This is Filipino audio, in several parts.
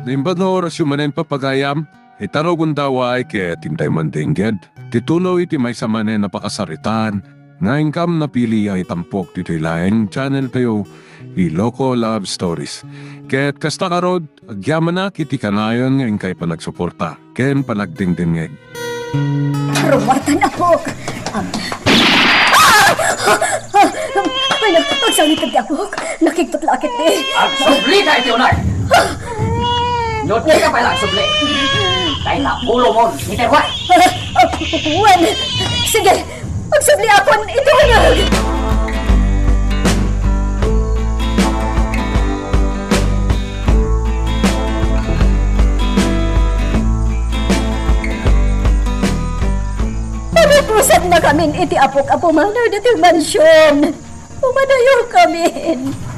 Nimbano oras yung manen papagayam, itaro gundaway kaya tintay mandingged. Titulo iti may sa manen napakasaritan, nga income na pili ay tampok dito ilaeng channel kayo, Iloko Love Stories. Kaya't kasta karod, agyaman na kiti kanayon nga kay panagsuporta, ken panagdingdingeg. Rumatan ako. May nagpagsanitag di ako. Nakiktot-lakit di. Agsubli ka iti unay! Nyotni ka pala agsubli! Dahil na ulo mo, iterway! Wen, sige. Magsabli ako. Ito na. Pusat na kami iti apok-apo mana dito mansyon. Umadayo kami.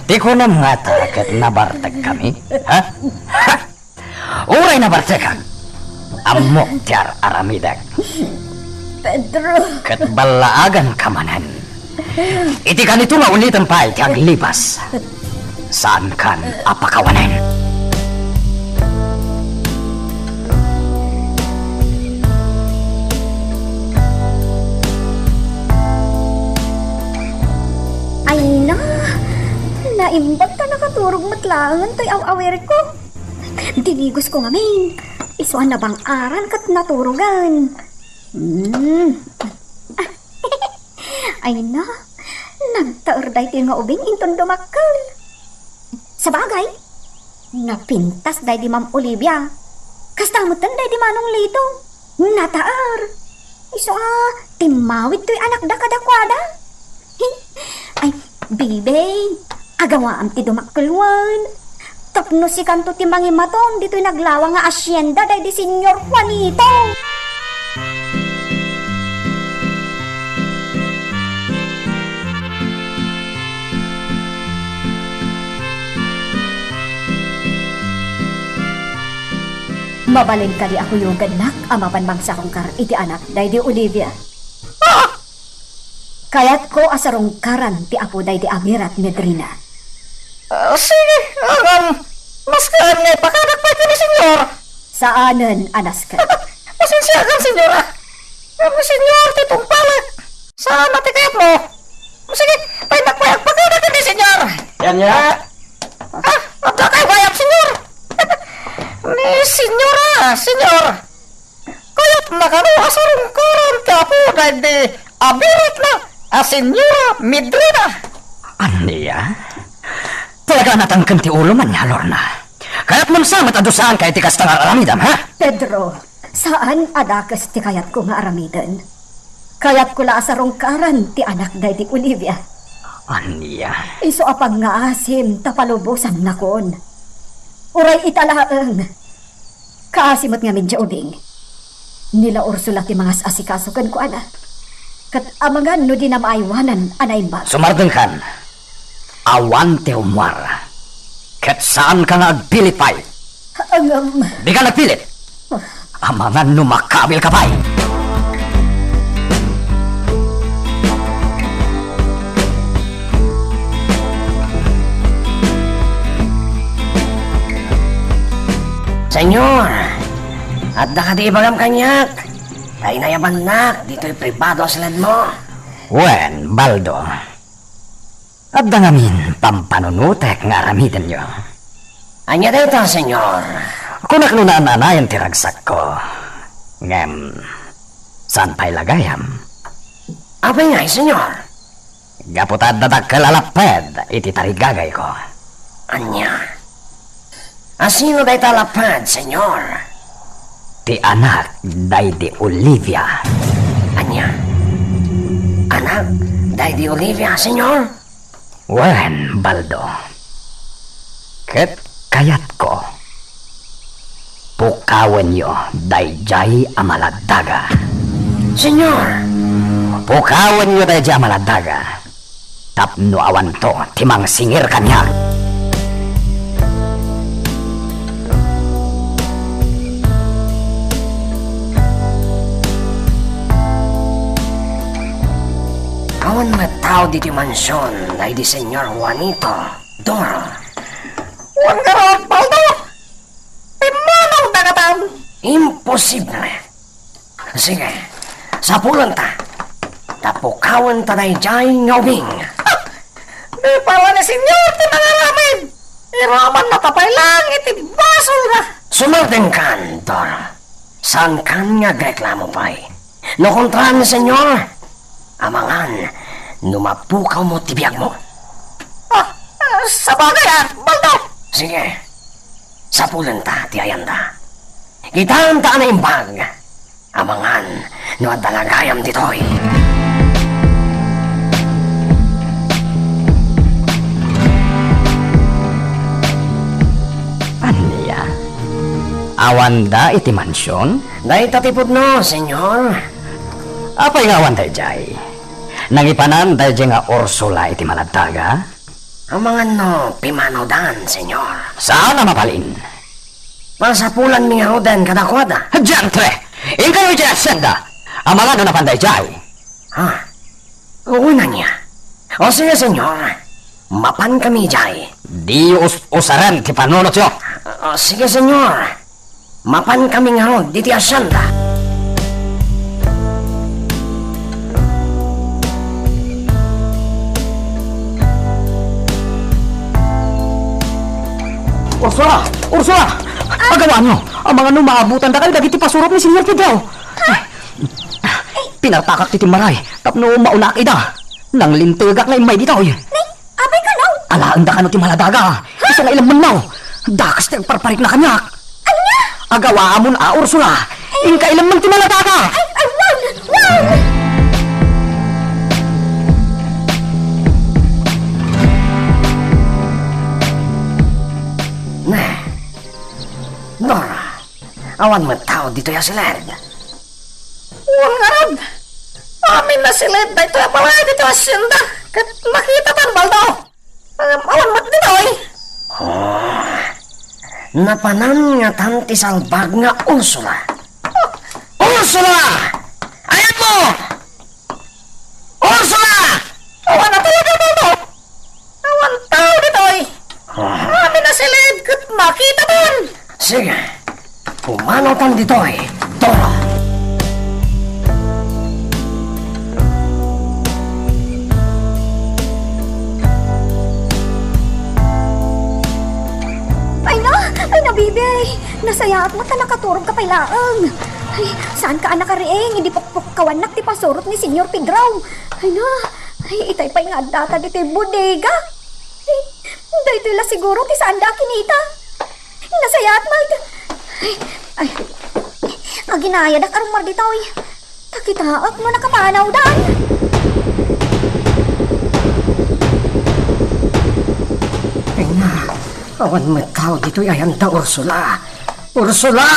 Di ko na mga takat nabartag kami, ha? Ha? Uray nabartagan. Amok tiyar aramidag. Pedro. Kat balaagan kamanan. Iti kanito nga ulitan pa iti aglipas. Saan kan apakawanan? Ay na, naimbag ta nakaturog matlangan to'y aw-awir ko. Dinigos ko nga main, isuan na bang aran kat naturugan. Ay na, nagtaor day ti nga ubing inton dumakal. Sa bagay, napintas day di Ma'am Olivia. Kastamutan day di Manong Lito. Nataar. Iso timawid to'y anak da kadakwada. Ay, bibe, agawa am ti dumakulwan. Tapno si kanto ti mangimaton, dito'y naglawa nga asyenda day di Senyor Juanito. Mabalin ka di ako yung ganak, amapan bangsa kong kar iti anak day di Olivia. Kaya't ko asarong karan ti apo day di Amirat Medrina. Sige, mas kaan ngay pakanak pa ito ni senyor. Saanan, anas ka? Pasensya kan, senyora. Senyor, titong palat. Saan natin kayat mo? Sige, painak pa yung pakanak ni senyor. Yan ya. Abda kayo bayap, senyor. Ni senyora, senyor. Kaya't nakano asarong karan ti apo day di Amirat na. Senyora Medrina. Aniya? Talaga natangkan ti ulo man niya, Lorna. Kaya't mansamat adusaan kay ti kastang aramidam, ha? Pedro, saan adakas ti kayat ko nga aramidan? Kayat ko la asarong karan ti anak day ti Olivia. Aniya? Iso apag nga asim tapalubusan na kon. Uray italaang. Kaasimot nga min ubing. Nila Ursula ti mga asikasukan ko anak. Kat amangan no di na maaywanan anay bag. Sumardeng kan. Awan te umar. Kat saan ka nga agpilit pa'y? Di ka nagpilit. Amangan no makabil ka pa'y. Senyor, at da ka di ibagam kanyak. Ay nayaban nak, dito'y privado aslad mo. Wen, Baldo. At da ngamin, pampanunutek nga aramidan nyo. Anya dito, senyor. Kung naknunaan-anayan tiragsak ko. Ngem, saan pa'y lagayam? Apay ngay, senyor. Gaputad dadag kalalapad, iti tarigagay ko. Anya? Asino day talapad, senyor? Ti anak day di Olivia. Anya? Anak day di Olivia, senyor? Wen, Baldo. Ket kayat ko. Pukawen yo day jay amaladaga. Senyor! Pukawen yo day jay amaladaga. Tapno awan to, timang singir kanya. Awan matao di mansyon ay di Senyor Juanito, Doro. Juan Garot, Baldo! Imposible. Sige, sapulan ta. Tapukawan ta dayjay nga ubing. Di pala ni senyor tinangalamin. Iraman na tapay lang itibasol na. Sumarting kan, Dora. Saan kan nga reklamo pa'y? No kontra ni senyor, amangan, numapukaw mo tibiyag mo. Sa bagay Baldo. Sige, sapulan ta, tiyayanda. Kitaan ta na imbag. Amangan, no adalagayam ditoy. Anya? Awanda iti mansyon? Dahil tatipod no, senyor. Apay nga awan tayo jay? Nangipanan tayo jay nga Ursula iti malagtaga? Amangan no, pimano dan, senyor. Saan na mapalin? Masapulan mi nga dan kadakwada. Diyantre! Ingkayo jay asenda! Amangan na napanday jay? Ha? Una niya. O sige, senyor. Mapan kami, jay. Di usaran ti panunot yo. O sige, senyor. Mapan kami nga ho, diti asyanda. Ursula! Ursula! Agawa nyo! Ang mga numaabutan na kayo dagiti pasurot ni Senyor Pedro! Pinartakak ti Maray, tapno maunak ida. Nang lintigak na imay dito. Nay, abay ka now. Alaan da ka no ti maladaga. Isa na ilang manaw. Dakas ti parparik na kanyak. Anya? Agawa amon Ursula. Inka ilang man ti maladaga. Ay, wow! Ne. Dora, awan mo tao dito ya si Led. Uwan nga rod. Amin na si Led dito ya pala dito asyenda. Kat makita tan Baldo. Awan mo dito eh. Oh, napanan nga tanti salbag nga Ursula. Ursula! Ayan mo! Ursula! Awan na tayo dito. Awan tao dito eh. Amin na si Led kat makita tan. Sige, pumanaw tan dito eh, Dora. Ay na, bibi. Nasayaat mo ta nakaturog ka pailaang. Ay, saan ka anak karieng? Hindi pukpuk kawanak ti pasurot ni Senyor Pedraw. Ay na, ay itay pa nga data dito yung bodega. Ay, dahito la siguro ti saan da kinita. Nasayaat mag. Ay, aginaya dak arong marditaw. Takitaak mo nakapanaw daan. Ay na, awan mo tao dito ayanda Ursula. Ursula!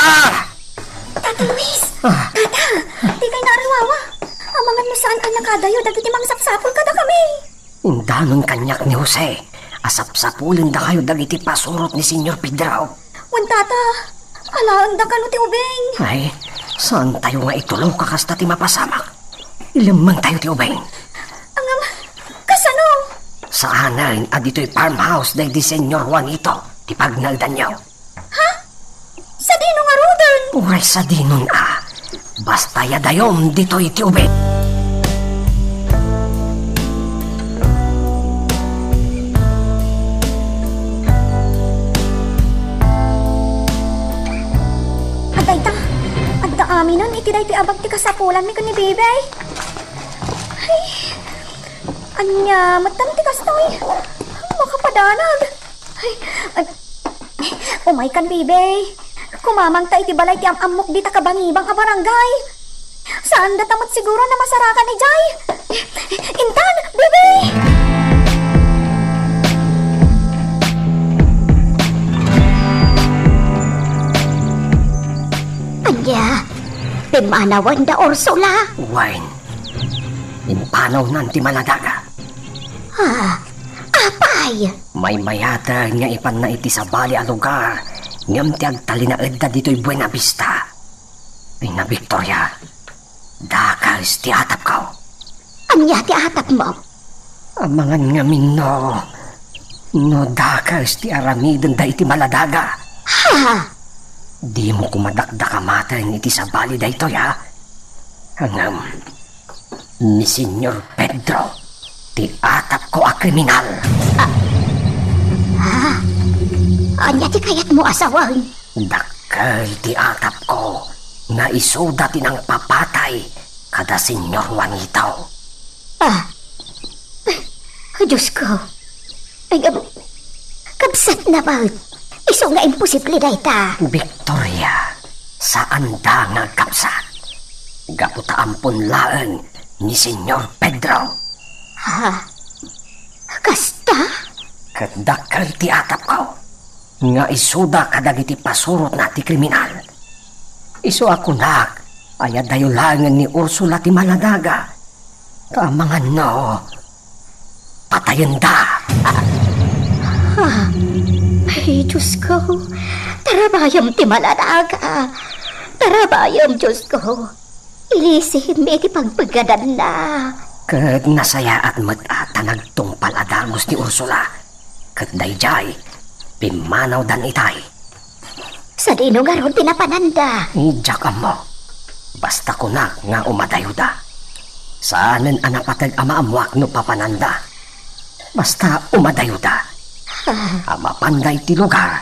Tata Luis! Tata! Di kay nariwawa. Amangan mo saan ka nakadayo, dagiti mang sapsapol ka da kami. Indanon kanyak ni Jose. Asap-sapulin da kayo dagiti pasurot ni Senyor Pedraw. Wan tata, alaan da ka no ti ubeng. Ay, saan tayo nga itulow kakasta ti mapasamak? Ilamang tayo ti ubeng. Angam, kasano? Saan na rin adito'y farmhouse dahil di Senyor Juanito, ti pagnaldan niyo. Ha? Sa dino nga rudan? Uray sa dinon basta yadayom dito'y ti ubeng. Aminan, iti dahi ti abag ti kasapulan mi kan ni bebe. Ay, anya, matam ti kastoy. Makapadanag. Ay, umay kan bebe. Kumamang ta iti balay ti amok di ta kabangibang a barangay. Saan datamot siguro na masarakan ni Jay? Intan, bebe! Anya, pimanawan da Ursula. Wine, impanaw nanti maladaga. Ha, apay? May mayata nga ipan na iti sa bali a lugar. Ngam ti agtali na edda dito'y Buena Vista. Ay na Victoria, dakas ti atap ka. Anya ti atap mo? Amangan nga minno. No dakas ti aramiden da iti maladaga. Ha? Di mo kumadakdakamatan iti sa bali daytoy ha. Hangam ni Senyor Pedro, ti atap ko a kriminal. Anya ti kayat mo asawang. Dakkel ti atap ko nga isuda ti nang papatay kada Senyor Juanitaw. Diyos ko. Ay, kabsat na ba? Iso nga imposible na ita. Victoria, saan da nga kapsat? Gaputa ampun laan ni Senyor Pedro. Kasta? Kadakkel ti atap ko nga isuda kadagiti pasurot na ti kriminal. Isu ako nak, ayad dayulangan ni Ursula ti Maladaga. Kaamangan no, patayan da. Ay, Diyos ko. Tarabayam ti Maladaga. Tarabayam, Diyos ko. Ilisim iti pagpagadan na. Kat nasaya at matata nagtungpal adamos ni Ursula. Kat dayjay, pimanaw dan itay. Sa dino nga ron tinapananda. Ijak mo, basta ko na nga umadayuda. Saanan anapatag amaamuak no papananda. Basta umadayuda. Ama panday ti lugar,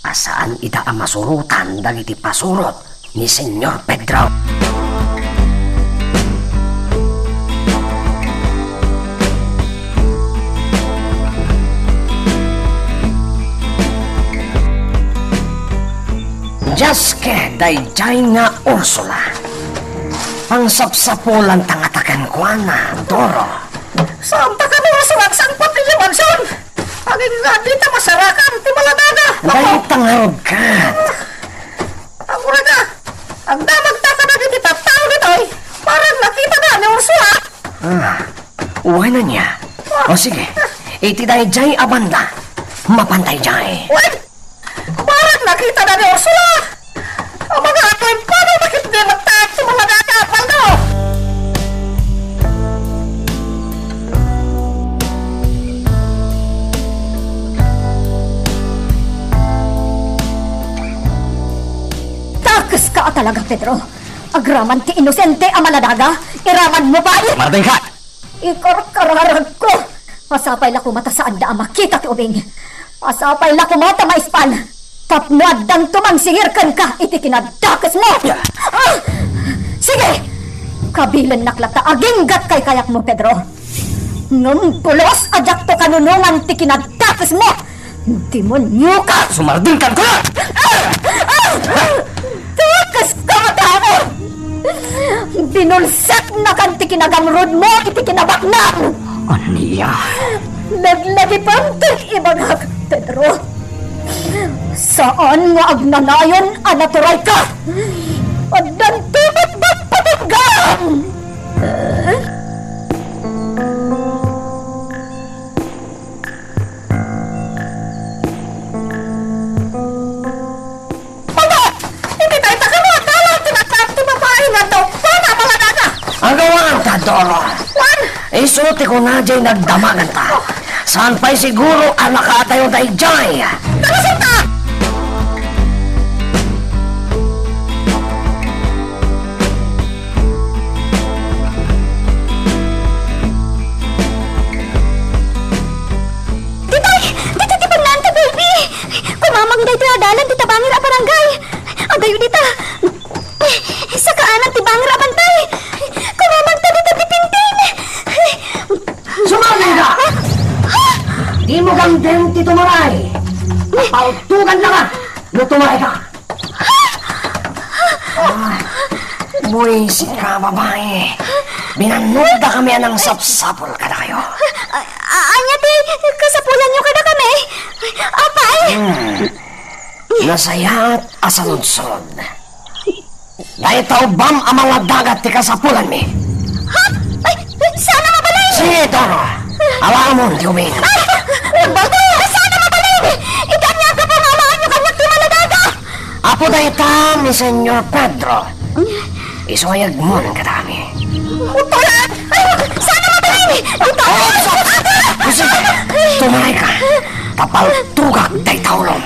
asaan ita amasurutan dagiti pasurot ni Senyor Pedro. Jaske dayjay nga Ursula. Pangsapsapulan tangatakan ko na, Doro. Saan ta ka mga sumagsangpot ni Manson? Aging nga dito masarakan ti Maladaga. Dahil tangawagkat. Ako rin na. Ang damag taka na dito tao nito eh. Parang nakita na ni Ursula. Uwan na niya. O sige, iti dayjay abanda. Mapantay jay. Wait! Parang nakita na ni Ursula. Ang mga ako'y paano bakit di magtaat si Maladaga, Paldo? Takas ka talaga, Pedro. Agraman ti inosente ang Maladaga. Iraman mo pa yun. Marating ka! Ikarkararag ko. Pasapay la kumata saan da makita ti ubing. Pasapay la kumata maispal. Tapnoad dang tumangsingirkan ka iti kinadakas mo. Sige! Kabilan naklata aginggat kay kayak mo, Pedro. Ngam pulos ajak to kanunungan ti kinadakas mo. Demonyo ka! Sumardingkan ko na! Takas ka matamo! Binulsat na kan ti kinagamrod mo iti kinabaknan. Aniya? Naglagi pantay ibagak, Pedro. Saan nga agnanayon anaturay ka? Adan tubit ba't patigam? Paldo! Hindi tayo takano. Tala, tinatap ti babae nga daw. Paano Maladaga? Ang gawaan ta, Doro. Isuti ko na dyan nagdamagan ta. Saan pa'y siguro ang nakatayo dayjay? Nalasin ka! Dito ti pagnanta, baby. Kumamang day ti adalan ti tabangir a barangay. Adayo dita. Sa kaanan ti bangir a bantay. Kumamang ta dito ti pintin. Sumali ka! Di mo gandeng ti tumaray. Pautugan lang ka. No tumaray ka. Buwisi ka, babae. Binanood na kami anang sapsapol ka na kayo. Anya ti kasapulan nyo kada kami. Apay. Nasaya't asalunsod. Dahil tao bam ang mga dagat ti kasapulan mi. Ay, sana mabalay. Sige, Doro. Alam mo, Diuming. Baldo, sana mabalay. Ikan niya ka pangalaan nyo kanyak ti Maladaga. Apo dahil tam ni Senyor Pedro. Isuayag mo ng kadami. Utolan. Ay, sana mabalay. Utolan. Sige, tumaray ka. Tapal tugak day taulong.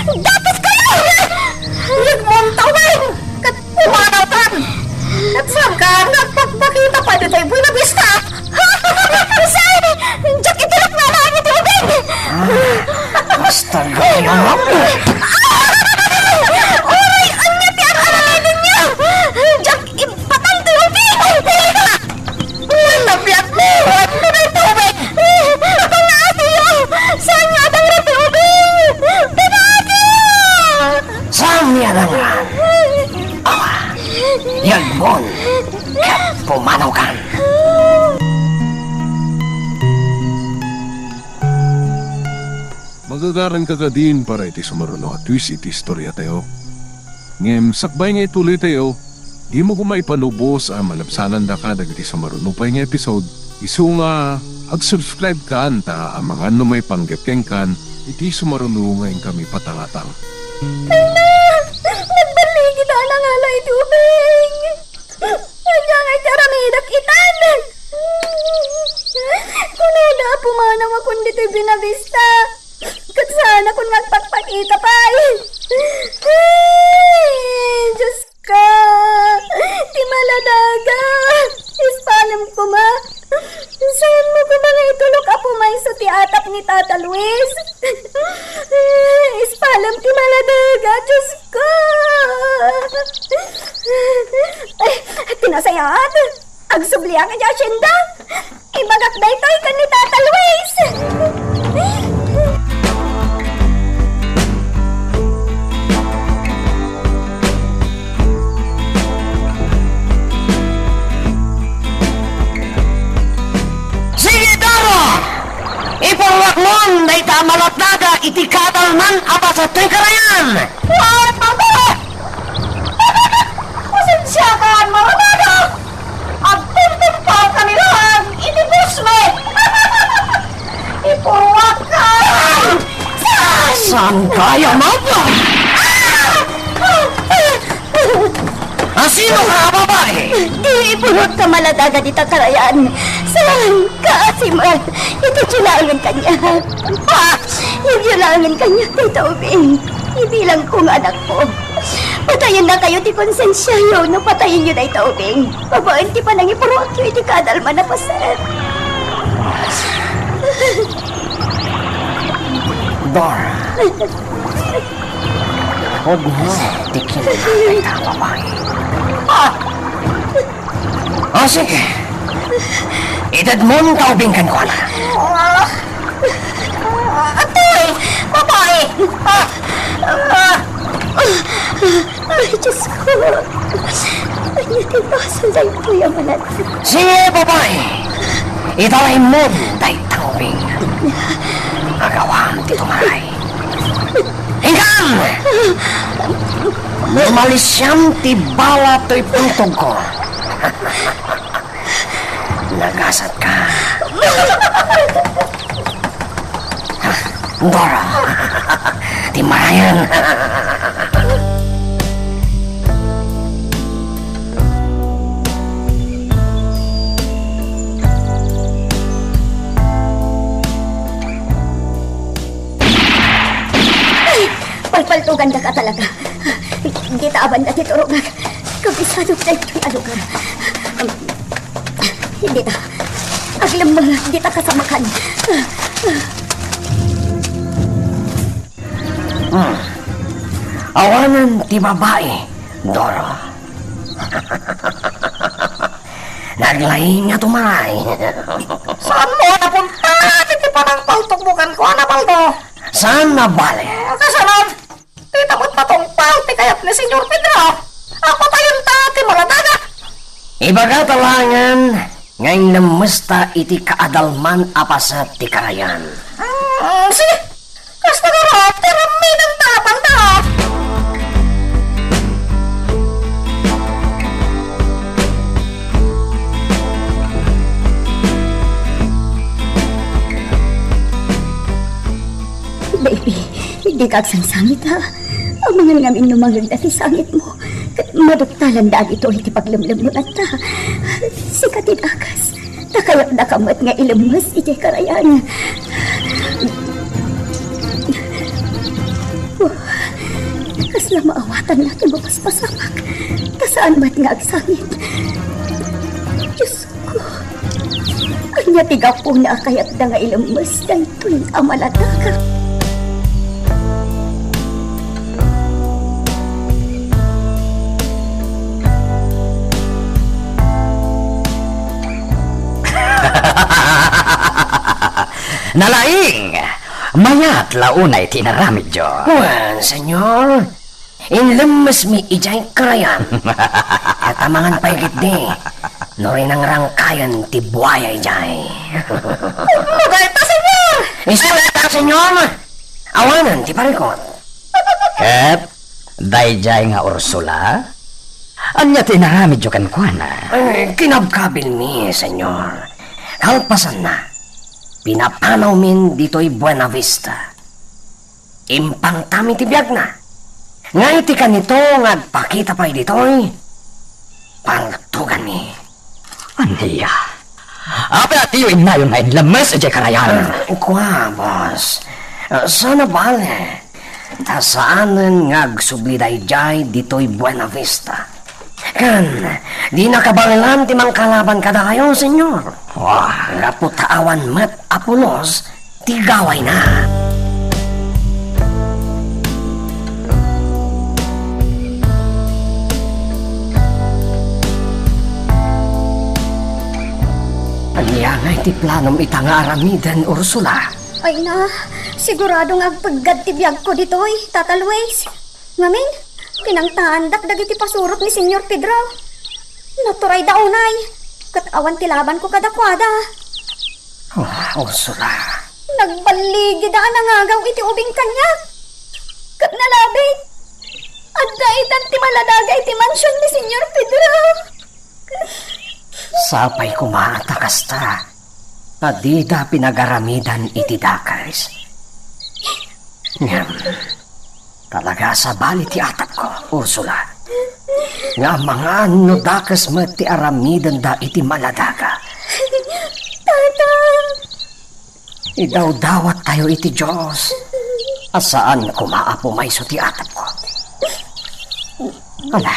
Dapat kayo. Lig mo At saan ka nagpagpakita pa dito ay Buena Vista? Saan? Jack, itulak na lang ni tubig! Basta ganyan ako. Uray, anya ti ang alalinin niya! Jack, ipatang tubig! Nabiyak mo! Ano na yung tubig? Ako nga siyo! Saan nga daw na tubig? Pinagi! Saan niya naman? Yagmon, kat pumanaw ka. Magagaran ka ka din para iti sumaruno at twist iti istorya tayo. Ngem, sakbay nga ituloy tayo, di mo kumay panubos ang malapsanan da ka dagiti sumaruno pa nga episode. Isu nga, ag-subscribe ka anta ang mga may panggapkeng kan, iti sumaruno ngayon kami patangatang. Nagbaligi na lang alay tubig! Anya nga karamidak itan! Kunada pumanaw akong dito binabista! Kat sana kung nagpagpakita pa ay! Diyos ka! Ti maladaga! Ispalam ko ma! Saan mo ko mga itulok apo may sa ti atap ni Tata Luis? Ispalam ti maladaga! Diyos ka! Ay, tinasayaan! Agsublihan ka dyan, Shinda! Ibagak na ito ikan ni Tata Luis! Sige, Daro! Ipawak mo na itamalat daga iti katalman apa sa tuy karayan! What? Papa! Pasensya ka, mga bata! At tuntumpaw kami lang! Inibus mo! Ipuwak ka! Saan kaya mapa? Sino ka, babae? Di ipulot ka maladaga dita karayan. Saan ka, Asimal? Ito tsulangan kanya. Yung tsulangan kanya, Tita Ubing. Ibilang kong anak ko. Patayin na kayo ti konsensya yun. No, patayin nyo na Tita Ubing. Babaan ti pa nang ipuruak yun iti kadalman na paset. Dora. Huwag mo tikin na kita, babae. Sige. Edad mo nung kaubingkan ko na. Atoy! Babae! Ay, Diyos ko. Ay, tinasal na ito yung manat. Sige, babae. Itaway mo day taubing. Agawang titumaray. Hinggan! Lumalisyam ti bala to'y puntog ko. Nagasat ka. Dora, ti marayan. Palpaltugan ka talaga. Hindi taaban na titurog. Kabisado na ito'y alugar. Hindi ta. Aglam mga hindi ta kasamakan. Awanan ti babae, Dora. Naglaing nga tumaray. Saan mo napunta? Titi pa ng paltugbukan ko, Anapaldo. Saan na bale? Kasalan, titamot na tong palti kayat ni Senyor Pedro. Ako tayong tati maladaga. Ibaga talangan, ngayon namusta iti kaadalman apasat ti karayan. Sige, kasta ka ro, tirami ng tapang ta. Baby, hindi ka agsangsamit ha. Ang mga namin lumangag na si sangit mo. Maduktalan daan ito iti paglamlam mo at ta. Sikatin akas. Nakayap na kamat nga ilamas iti karayan. Kasla maawatan natin mapaspasamak. Tas saan ba't nga agsangit? Diyos ko. Anya tiga po na kayat na nga ilamas na ito'y amalataga. Nalaing! Mayat launay tinaramid jo. Wan, senyor. Inlemes mi ijay karayan. Katamangan paigit di. Nori nang rangkayan ti buaya ijay. Mugay pa, senyor! Isulata, senyor. Awanan ti parikot. Ket, dayjay nga Ursula? Anya tinaramid jo kan kuana? Ay, kinabkabil mi, senyor. Kalpasan na. Pinapanaw min dito'y Buena Vista. Impang tami ti biyag na. Nga iti kanito ngagpakita pa'y dito'y pangtugan mi. Aniya? Apa ati yung inayon na inlamas ajay karayan? Kwa, boss. Sana bale. Tasaanan ngagsubliday jay dito'y Buena Vista. Kan, di nakabangilan ti mang kalaban kada kayo, senyor. Wah, Raputaawan met Apolos, ti gaway na. Aniya nga'y ti planom itanga aramidan, Ursula. Ay na, siguradong agpaggad ti biyag ko dito'y, Tata Luis. Ngamin, pinangtaandak dagiti pasurot ni Senyor Pedro. Naturay daunay, kat awan ti laban ko kadakwada. Oh, Ursula. Nagbaligi daan nangagaw iti ubing kanya. Kat nalabit, at daitan ti maladaga iti mansyon ni Senyor Pedro. Sapay kumatakas ta. Adida pinagaramidan iti dakars. Ngam, talaga sa bali ti atap ko, Ursula. Nga mga ano dakas met ti aramidan da iti maladaga. Tata, Idaw-dawat tayo iti Diyos. Asaan kumaapo may so ti atap ko. Ala,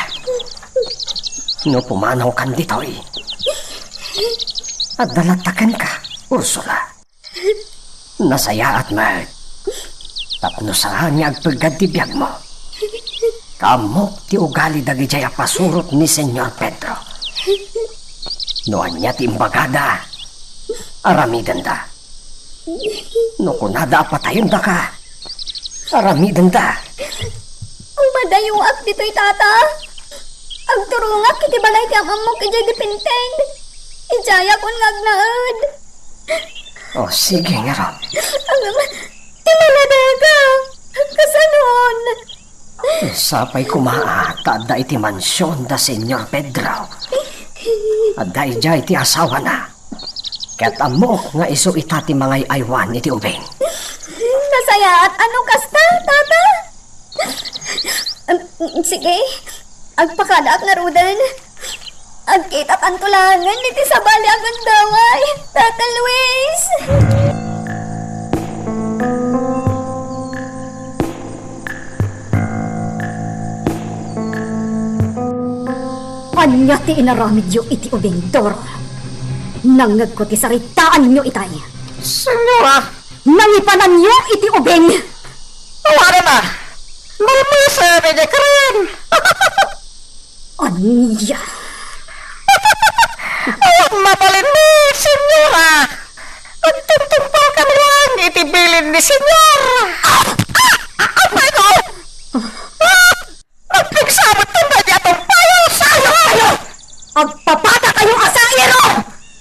no pumanaw kan dito'y. At dalatakan ka, Ursula. Nasaya at mag. Tapno saan niya agpagad ti biyag mo. Kamok ti ugali dagijay apasurot ni Senyor Pedro. Noan niya ti imbagada. Aramidan da. No kunada apatayon da ka. Aramidan da. ang madayuak dito'y tata. Ang turungak iti balay ti amok ijay dipinteng. Ijaya kon ngagnaad. O sige nga ron. Ti maladaga. Kasanon. Sapay kumaata da iti mansyon da Senyor Pedro. At da ijay ti asawa na. Kaya't amok nga iso itati mangay aywan iti ubeng. Nasaya at ano kasta, tata? Sige, agpakadaak nga rudan. Agkitat ang tulangan iti sabali agad daway, Tata Luis. Anya ti inaramid yo iti ubing doro. Nangag ko ti saritaan nyo itay. Senyora, Nangipanan nyo iti ubing. wala na. Malmasa na niya karan. Anya. Awag mapalin ni, senyora. Ang tumtumpaw kami lang itibilin ni senyor. Apa ito? Ang pagsamot ng badya itong payo sa'yo. Agpapata kayong asairo.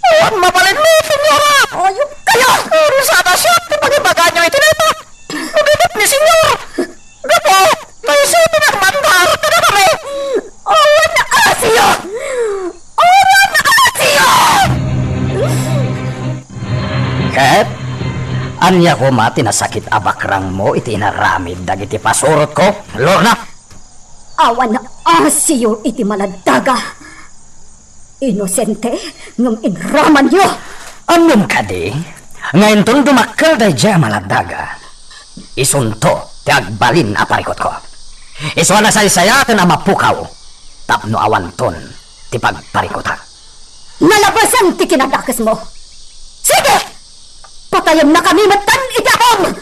Awag mapalin ni, senyora. Ayop kayo. Pero sana siya, pag-ibaga niyo itinito. Uginip ni senyor. Gapo, naisipin ang mandar ka na kami. Awan na asiyo. Awan na asiyo. Ket, anya ko mati na sakit abakrang mo iti inaramid dagiti pasurot ko, Lorna. Awan na asiyo iti maladaga. Inosente ngam inraman nyo. Anong kadi, ngayon tong dumakal da dya maladaga. Isunto, ti agbalin aparikot ko. Iswala sa isayatan na mapukaw. tapno awanton ti pagparikuta. Nalabasan ti kinadakas mo. Sige! Patayon na kami matan, idahom!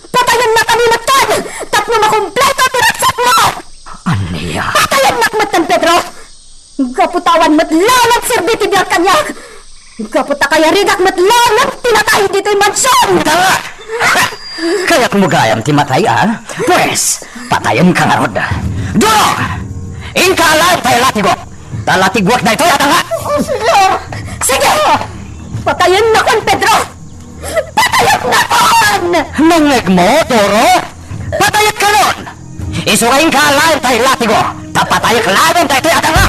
Patayon na kami matan! Tapno makumpleto tiratsat mo! Aniya? Patayon na matan, Pedro! Gaputawan matlalang serbiti biar kanyak! Gaputa kaya ridak matlalang tinatay dito'y mansyon! Tala! Kaya't mo gayam ti matay, ah? Pues, patayon ka nga rod. Duro! Ingkala tayo latigo! Talatigwak na ito yata nga! Senyor! Sige! Patayon na kon, Pedro! Patayon na kon! Nangeg mo, Duro? Patayat ka nun! Isukain ka lang tayo latigo! Tapatayat lang tayo ito yata nga!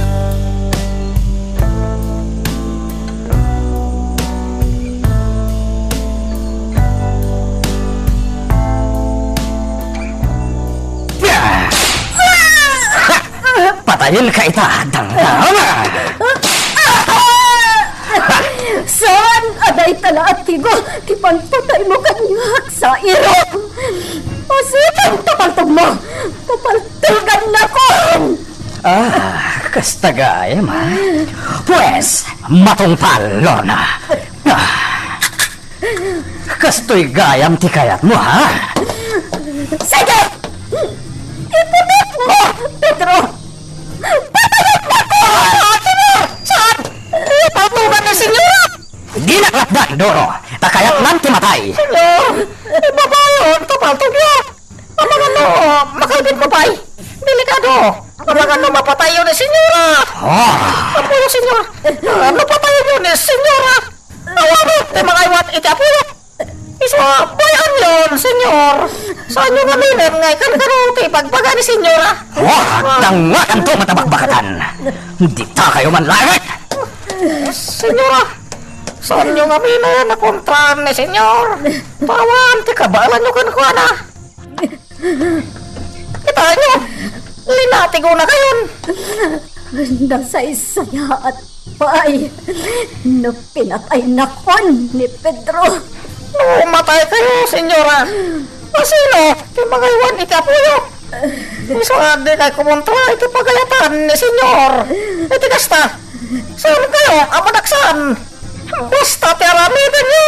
Patayin ka ita, dangdama! Saan aday tala at tigo? Ti pagpatay mo kanyak sa iro! Masipan tapaltog mo! Tapaltogan na ko! Kasta gayam, ha? Pues, matungpalo na! Kasto'y gayam ti kayat mo, ha? Sige! Ipulit mo, Pedro! Patayin na ko! Saan? Patuman na senyora! Di naklakdan, Doro! Takayat lang ti matay! Senyor! Ibabayon! Tapaltog niya! Amang ano, makalbit mo pa'y! Delikado! Amang ano, mapatayo ni senyora! Apuyo, senyor! Mapatayo yun ni senyora! Nawamit! Di mga iwat iti apuyo! Isa, bayan yun, senyor! Saan yung aminin ngay kan-karuti pagpaga ni senyora? Tangakan to matabakbakatan! Di ta kayo man langit! Senyora! Saan yung aminin na kontrahan ni senyor? Tawan, ti kabalan nyo kan kuha na! Kita nyo! Linatigo na kayon! Nasa isaya at pay no pinatay na kon ni Pedro. Umatay kayo, senyora! Masino? Ti mga iwan ikapuyo! Isa di kay kumontra iti pagayatan ni senyor! Iti kasta! Saan kayo? Amadaksan! Basta ti aramidan nyo!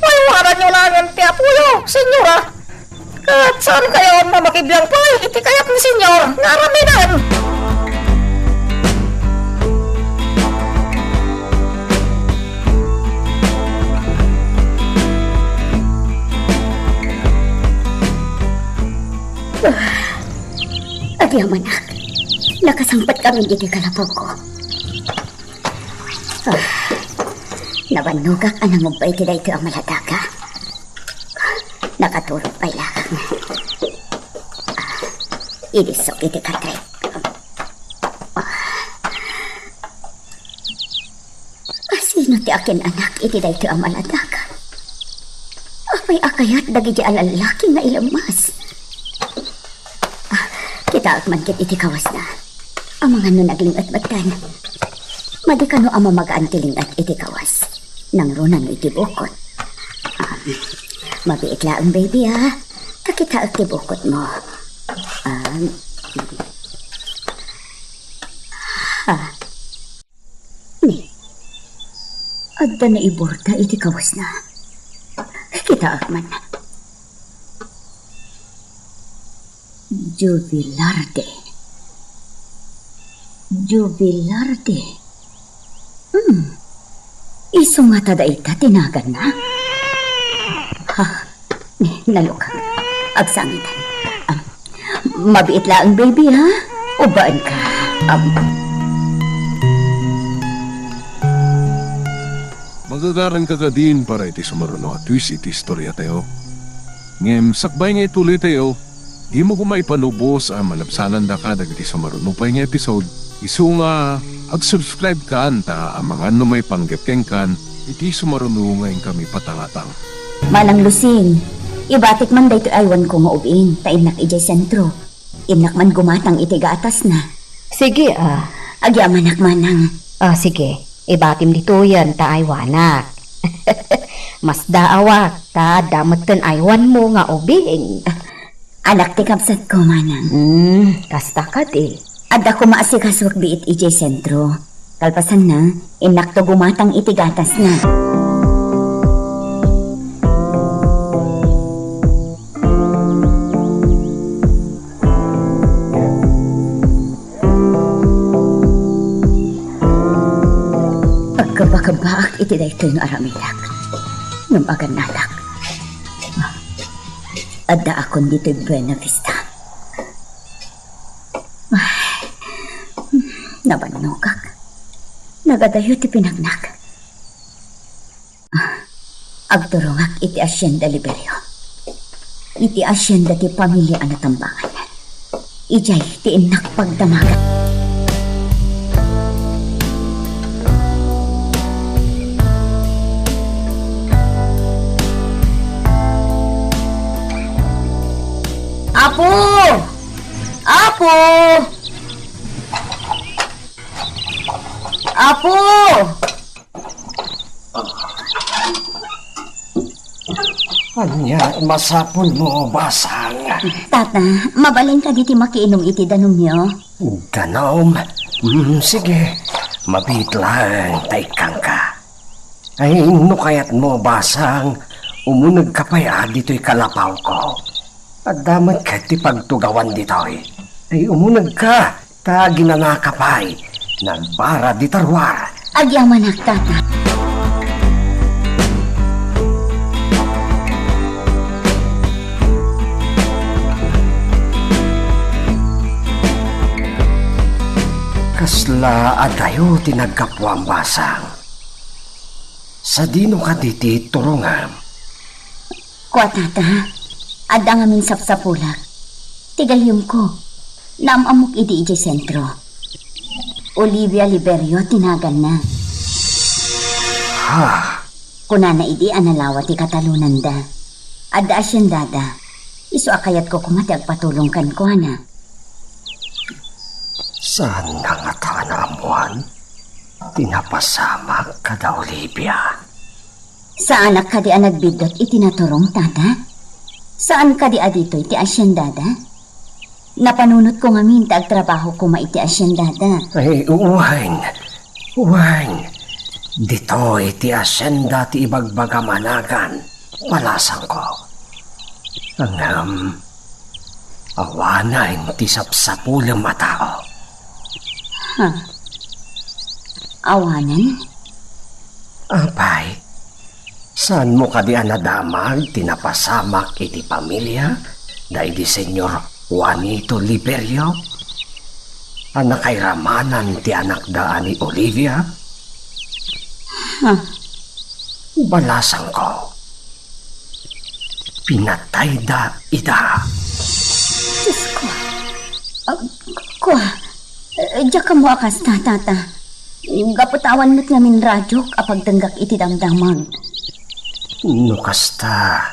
Maiwanan nyo lang ang ti apuyo, senyora! At saan kayo mamakibiyang pa iti kayat ni senyor nga aramidan? Agyaman na. Nakasampat kami di kalapog ko. Nabanugak anang mabay tila ito ang maladaga. Nakaturog pa lang. Idisok iti katrek. Sino ti akin anak iti da ito ang maladaga? Apay akayat dagi di alalaki nga ilamas. Kita man kit iti kawas na. Ang mga no naglingat batan. Madikano ang mamagaan tilingat iti kawas. Nang runan no iti bukot. Mabiit laang baby ha. Kakita iti bukot mo. Ni. Adda na iborda iti kawas na. Kita man. Jubilarde. Iso nga tada ita tinagan na. Nalukang. Agsangitan. Mabiit lang baby ha. Ubaan ka. Magagaran ka ka din para iti sumaruno at twist iti istorya tayo. Ngem sakbay nga ituloy tayo. Di mo kumay panubos ang malapsanan da ka dagiti sumarunupay nga episode. Isu nga ag-subscribe ka anta ang mga may panggepkeng kan iti sumaruno ngayon kami patangatang. Manang Lusing, ibatik man dayto aywan ko nga ubing taimnak ijay sentro. Imnak man gumatang iti gatas na. Sige, Agyamanak manang. sige. Ibatim dito yan, ta aywanak. Mas daawak, ta damatan aywan mo nga ubing. Anak ti kapsat ko manang. Kasta ka di. Adda ko maasikaswag biit ijay sentro. Kalpasan na, inakto gumatang itigatas na. Pagkabakabaak iti dayto yung aramidak. Namagan natak. Adda akon dito'y Buena Vista. Nabanokak. Nagadayo ti pinagnak. Agturungak iti Hacienda Liberio. Iti Hacienda ti pamilya anatambangan. Ijay ti inak pagdamagan. Apo! Apo! Apo! Anya, masapon mo, basang. Tata, mabalin ka diti makiinom iti danom niyo. Ganom? Sige, mabit lang, taikang ka. Ay, no kayat mo, basang, umunag ka pa ya, dito'y kalapaw ko. At damat ka ti pagtugawan dito'y. Ay, umunag ka, ta ginanakapay, nagbara di tarwar. Agyaman ak, tata. Kasla adayo tinagkapwang basang. Sa dino ka diti turungan. Kwa, tata. Adda nga min sapsapulak. Tigayom ko. Naamamok idi ijay sentro. Olivia Liberio tinagan na. Ha? Kunana idi analawa ti katalunan da. Adda asyendada. Isu akayat ko kumati agpatulong kan ko na. Saan nga tanamuan? Tinapasamak ka da, Olivia. Sa anak ka di nagbidot itinaturong, tata? Saan ka di adito iti asyendada? Napanunot ko nga minta agtrabaho ko maiti asyendada. Ay, uwain. Uwain. Dito iti asyenda ti ibagbagamanagan. Palasang ko. Ang awanan ti sapsapulang matao. Ha? Awanan? Apay, saan mo ka di anadamag tinapasamak iti pamilya dahil di Senyor Juanito Liberio? Anak kay ramanan ti anak daan ni Olivia? Ha? Balasang ko. Pinatay da ida. Diyos ko. Kwa, diya ka mo akas na, tata. Gaputawan mo't namin radyo kapag tanggak iti damdamag. No kasta,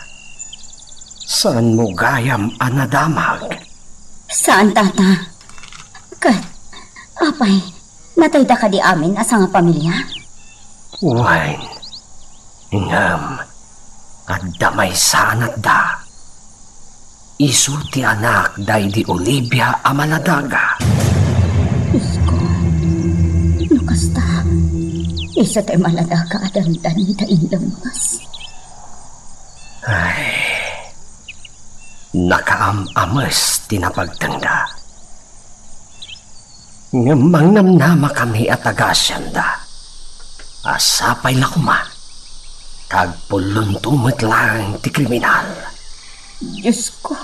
saan mo gayam anadamag? Saan, tata? Kat, apay, natay da ka di amin asa nga pamilya? Wine, ingam, kadamay sanat da. Isu ti anak day di Olivia amaladaga. Diyos ko, no kasta, isa tayo maladaga adandan da inlamas. Ay, nakaam-amas tinapagtanda. Ngamang namnama kami at agasyanda. Asapay lakuma. Kagpuluntumot lang ti kriminal. Diyos ko,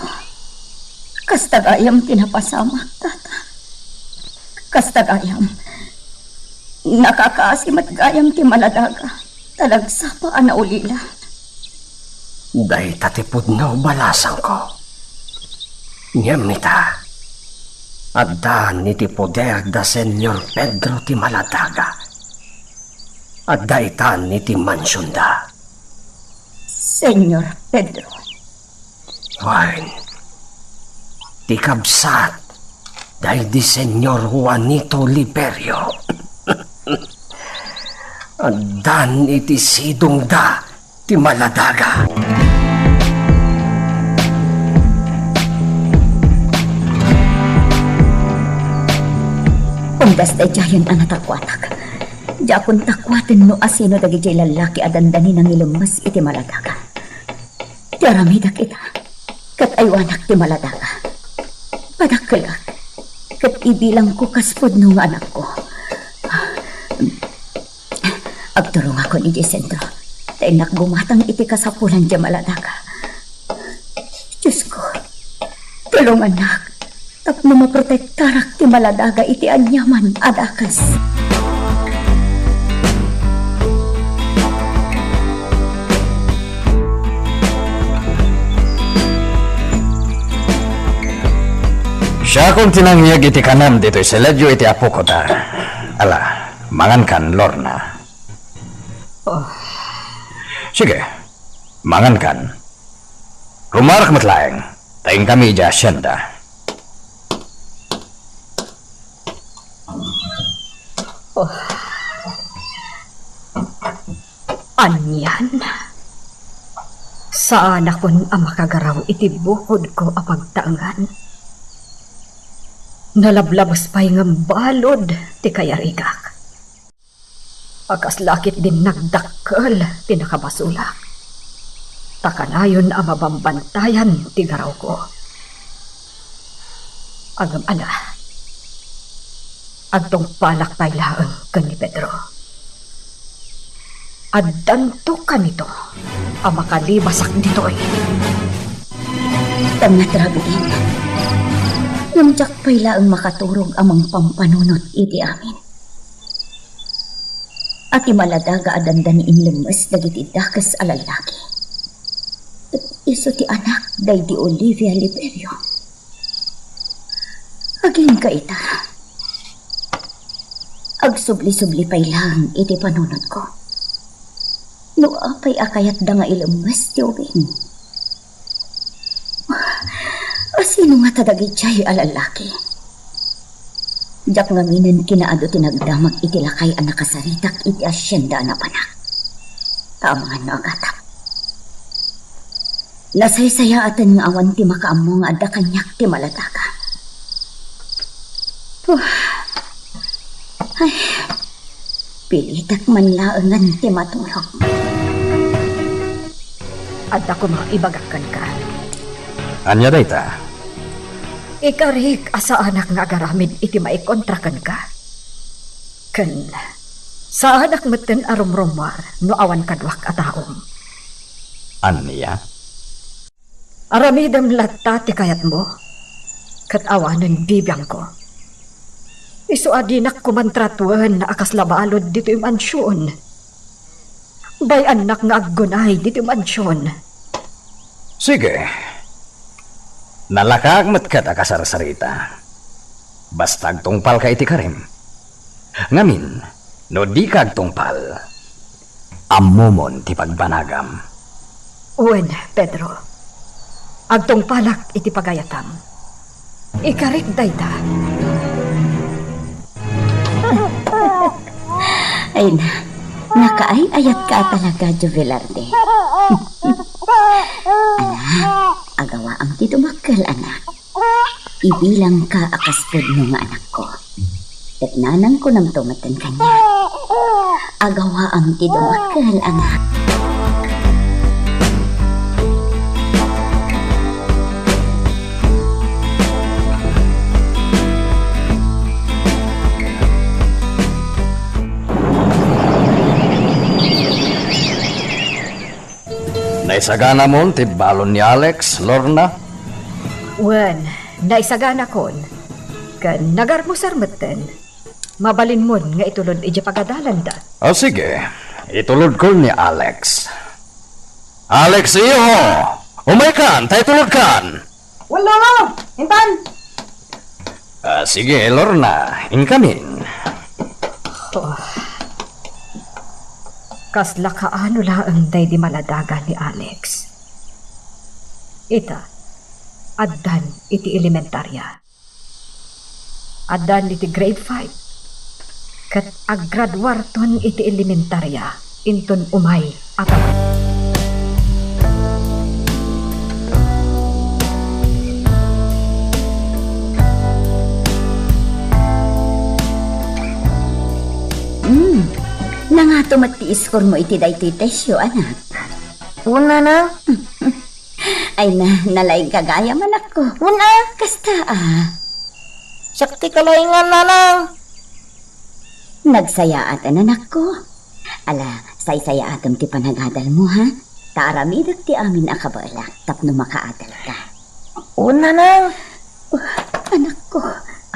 kastagayam tinapasamak, tata. Kastagayam, nakakaasim at gayam ti maladaga. Talagsa pa ana ulila. Day tatipod na balasang ko. Nyamita. Adda ni ti poder da Senyor Pedro ti Maladaga. Adda itan ni ti mansyunda. Senyor Pedro. Juan, ti kabsat dahil di Senyor Juanito Liberio. Addan iti sidong da ti Maladaga. Andas day jayon ang natakwatak. Jakon takwaten no asino dagi jay lalaki adandani ng ilumas iti maladaga. Tiaramidak kita. Kat aywanak ti maladaga. Padakelak. Kat ibilang ko kaspod nung anak ko. Agturong ako ni Jesentro. Tainak gumatang iti kasapulan di maladaga. Diyos ko. Tulong anak. Tapno maprotektarak ti maladaga iti anyaman adakas. Siya kung tinangyag iti kanam dito'y seledyo iti apo ko ta. Ala, mangan kan, Lorna. Sige, mangan kan. Rumarak matlaeng, taing kami ija asyenda. Anyan? Saan akon ang makagaraw iti bukod ko apagtaangan? Nalablabas pa'y nga balod ti kayarigak. Akas lakit din nagdakkel ti nakabasulak. Takanayon ang mabambantayan ti garaw ko. Agam ala. Agtong palak pa'y laang kan ni Pedro. Addanto kanito ang makalibasak dito'y. Tama tragedin. Yung jakpay laang makaturog amang pampanunot iti amin. At imaladaga adandan inlumas dagiti dakas alalaki. At iso ti anak day di Olivia Liberio. Aging kaita. Agsubli-subli pay lang iti panunot ko. No apay akayat da nga ilumas ti ubing. Sino nga tadagit siya'y alalaki? Jak nga minin kinaado tinagdamag itilakay ang nakasaritak iti asyenda na panak. Tamangan no agatap. Nasaysaya atan nga awan ti makaammo nga adda kanyak ti malataka. Ay, pilitak man laangan ti matulog. At ako maibagakan ka. Anya dayta? Ikarik asa anak nga agaramid iti maikontrakan ka. Ken, sa anak meten arumrumar no awan kadwak ataom. Anya? Aramidam latta ti kayat mo. Kat awanan bibiyang ko. Isu adinak kumantratuan na akas labalod dito yung mansyon. Bay anak nga aggunay dito yung mansyon. Sige. Nalakagmat ka ta kasarasarita. Basta agtungpal ka iti karim. Ngamin, no di ka agtungpal, amumon ti pagbanagam. Uwen, Pedro. Agtungpalak iti pagayatam. Ikarik dayta. Ay na, nakaay-ayat ka talaga, Jovelarde. Anak, agawa ang titumakal, anak. Ibilang ka akaspod ng anak ko. At nanang ko nang tumatan kanya. Agawa ang titumakal, anak. Naisagana mo ti balon ni Alex, Lorna? Wen, naisagana kon. Kan nagarmusar meten. Mabalin mon nga itulod iti pagadalan da. O sige, itulod ko ni Alex. Alex, iyo! Umay kan, tayo tulod kan! Wala! Hintan! Sige, Lorna, inkamin. Kasla kaano laang day di maladaga ni Alex. Ita, addan iti elementarya. Addan iti grade 5. Kat aggraduarton iti elementarya. Inton umay ataman. tumatiis ko mo iti daytoy tesyo, anak. Una na. Ay nalaing kagaya man ako. Una. Kasta Sakti kalaingan nanang. Nagsayaan anak ko. Ala, say-saya atom ti panagadal mo, ha? Taaramidak ti amin akabalak tapno makaadal ka. Una na. Anak ko.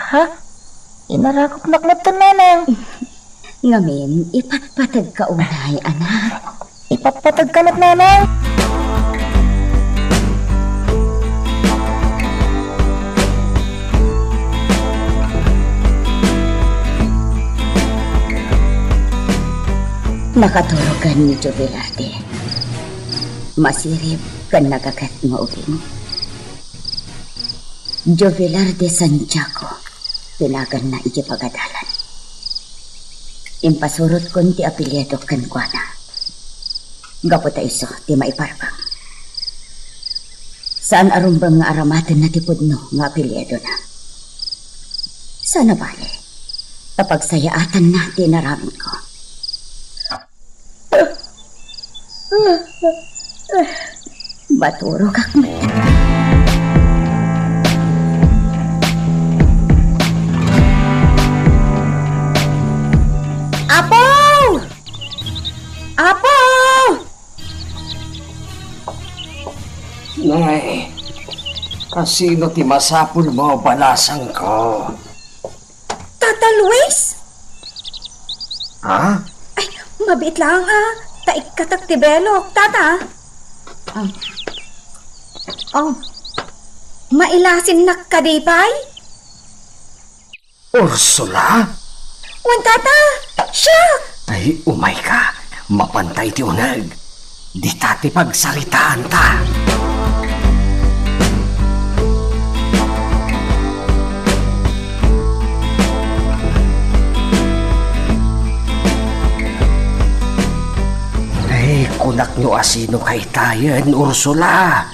Ha? Inarakop naknatan nanang. Ngamin, ipatpatag ka unay, anak. Ipatpatag ka nat nanang. Nakaturogan ni Jovelarte. Masirip kan nagakat mo ubing. Jovelarte Santiago, tinagan na iti pagadalan. Impasurot kon ti apelyedo kan kuana. Gapota iso ti maiparbang. Saan arumbang nga aramaten na tipudno nga apelyedo na? Sana bale, kapagsayaatan na tinaramin ko. Baturo kak mo. Apo! Apo! Nay, kasino ti masapul mo balasang ko? Tata Luis? Ha? Ay, mabit lang taik katak ti belok, tata. Mailasin nak kadipay? Ursula? Wan tata, siya! Ay, umay ka. Mapantay ti unag. Di tati pagsaritaan ta. Ay, kunak nyo asino kay tayan, Ursula.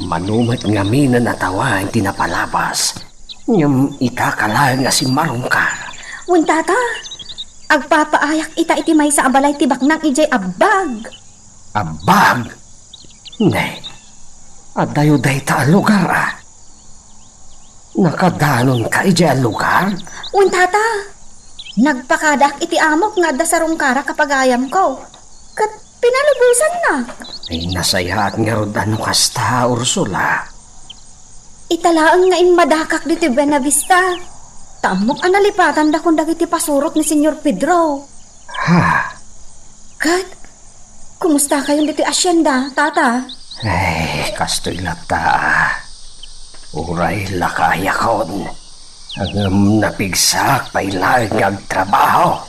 Manumat nga mina natawan tinapalabas. Ngam itakala nga si Marungkar. Wan tata, agpapaayak iti may sa abalay ti baknang ijay abag. Abag? Nay, adayo day ta ang lugar Nakadanon ka ijay ang lugar? Wan tata, nagpakadak iti amok nga da sa rungkara kapag ayam ko. Kat pinalubusan na. Ay nasayaat nga rodan kasta, Ursula. Italaang nga inmadakak diti Benavista. Tamok analipatan da kung dagiti pasurot ni Senyor Pedro. Ha? Kat, kumusta kayo diti asyenda, tata? Ay, kastoy lata. Uray lakaya kon. Ang napigsak pa ilang agtrabaho.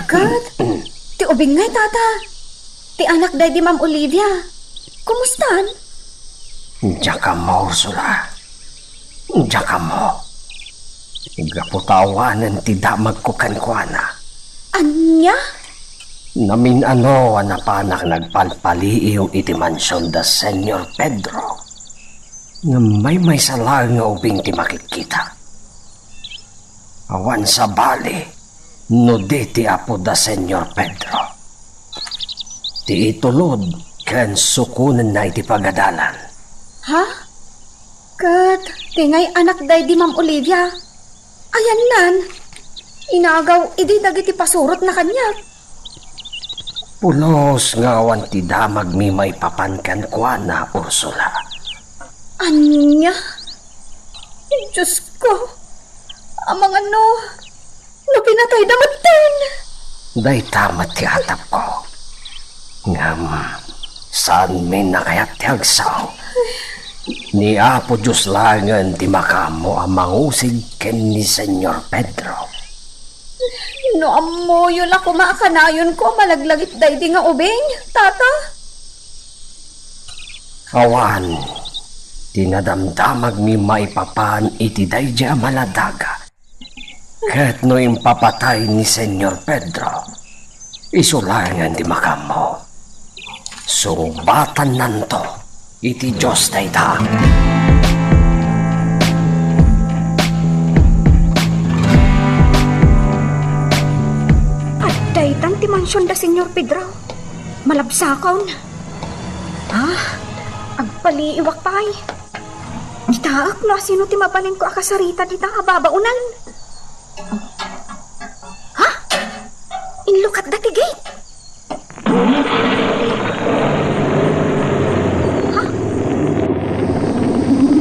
Kat, ti ubing ngay, tata. Ti anak day di Ma'am Olivia. Kumustan? Diyan ka mo, Ursula. Diyan ka mo. Igaputawanan ti damag ko kankwana. Anya? Namin ano anapanak nagpalpaliiw iti mansyon da Senyor Pedro. Nga may salang nga ubing ti makikita. Awan sa bali, no di ti apo da Senyor Pedro. Ti itulod, ken sukunan na iti pagadalan. Ha? Kat, tingay anak day di Ma'am Olivia. Ayan nan. Inagaw, idi dagiti pasurot na kanya. Pulos nga awan ti damag mi may papankan kwa na, Ursula. Anya? Diyos ko. Amang ano, no pinatay damatin. Day tamat ti atap ko. Ngam, saan may nakayat ti agsaw? Ni Apo Diyos langan ti makamo ang mangusig ken ni Senyor Pedro. No amo yun ako maakanayon ko malaglagit day di nga ubing, tata. Awan, tinadamdamag mi maipapan iti dayja maladaga. Ket no impapatay ni Senyor Pedro, isulangan ti makamo. Surubatan nanto. Iti Diyos dayta. At daytan ti intensyon da, Senyor Pedro. Malabsakaw na. Agpaliiwak pa'y. Gitaak no, sino ti mabalin ko akasarita dita ababaunan. Ha? Inlook at the gate. Ha?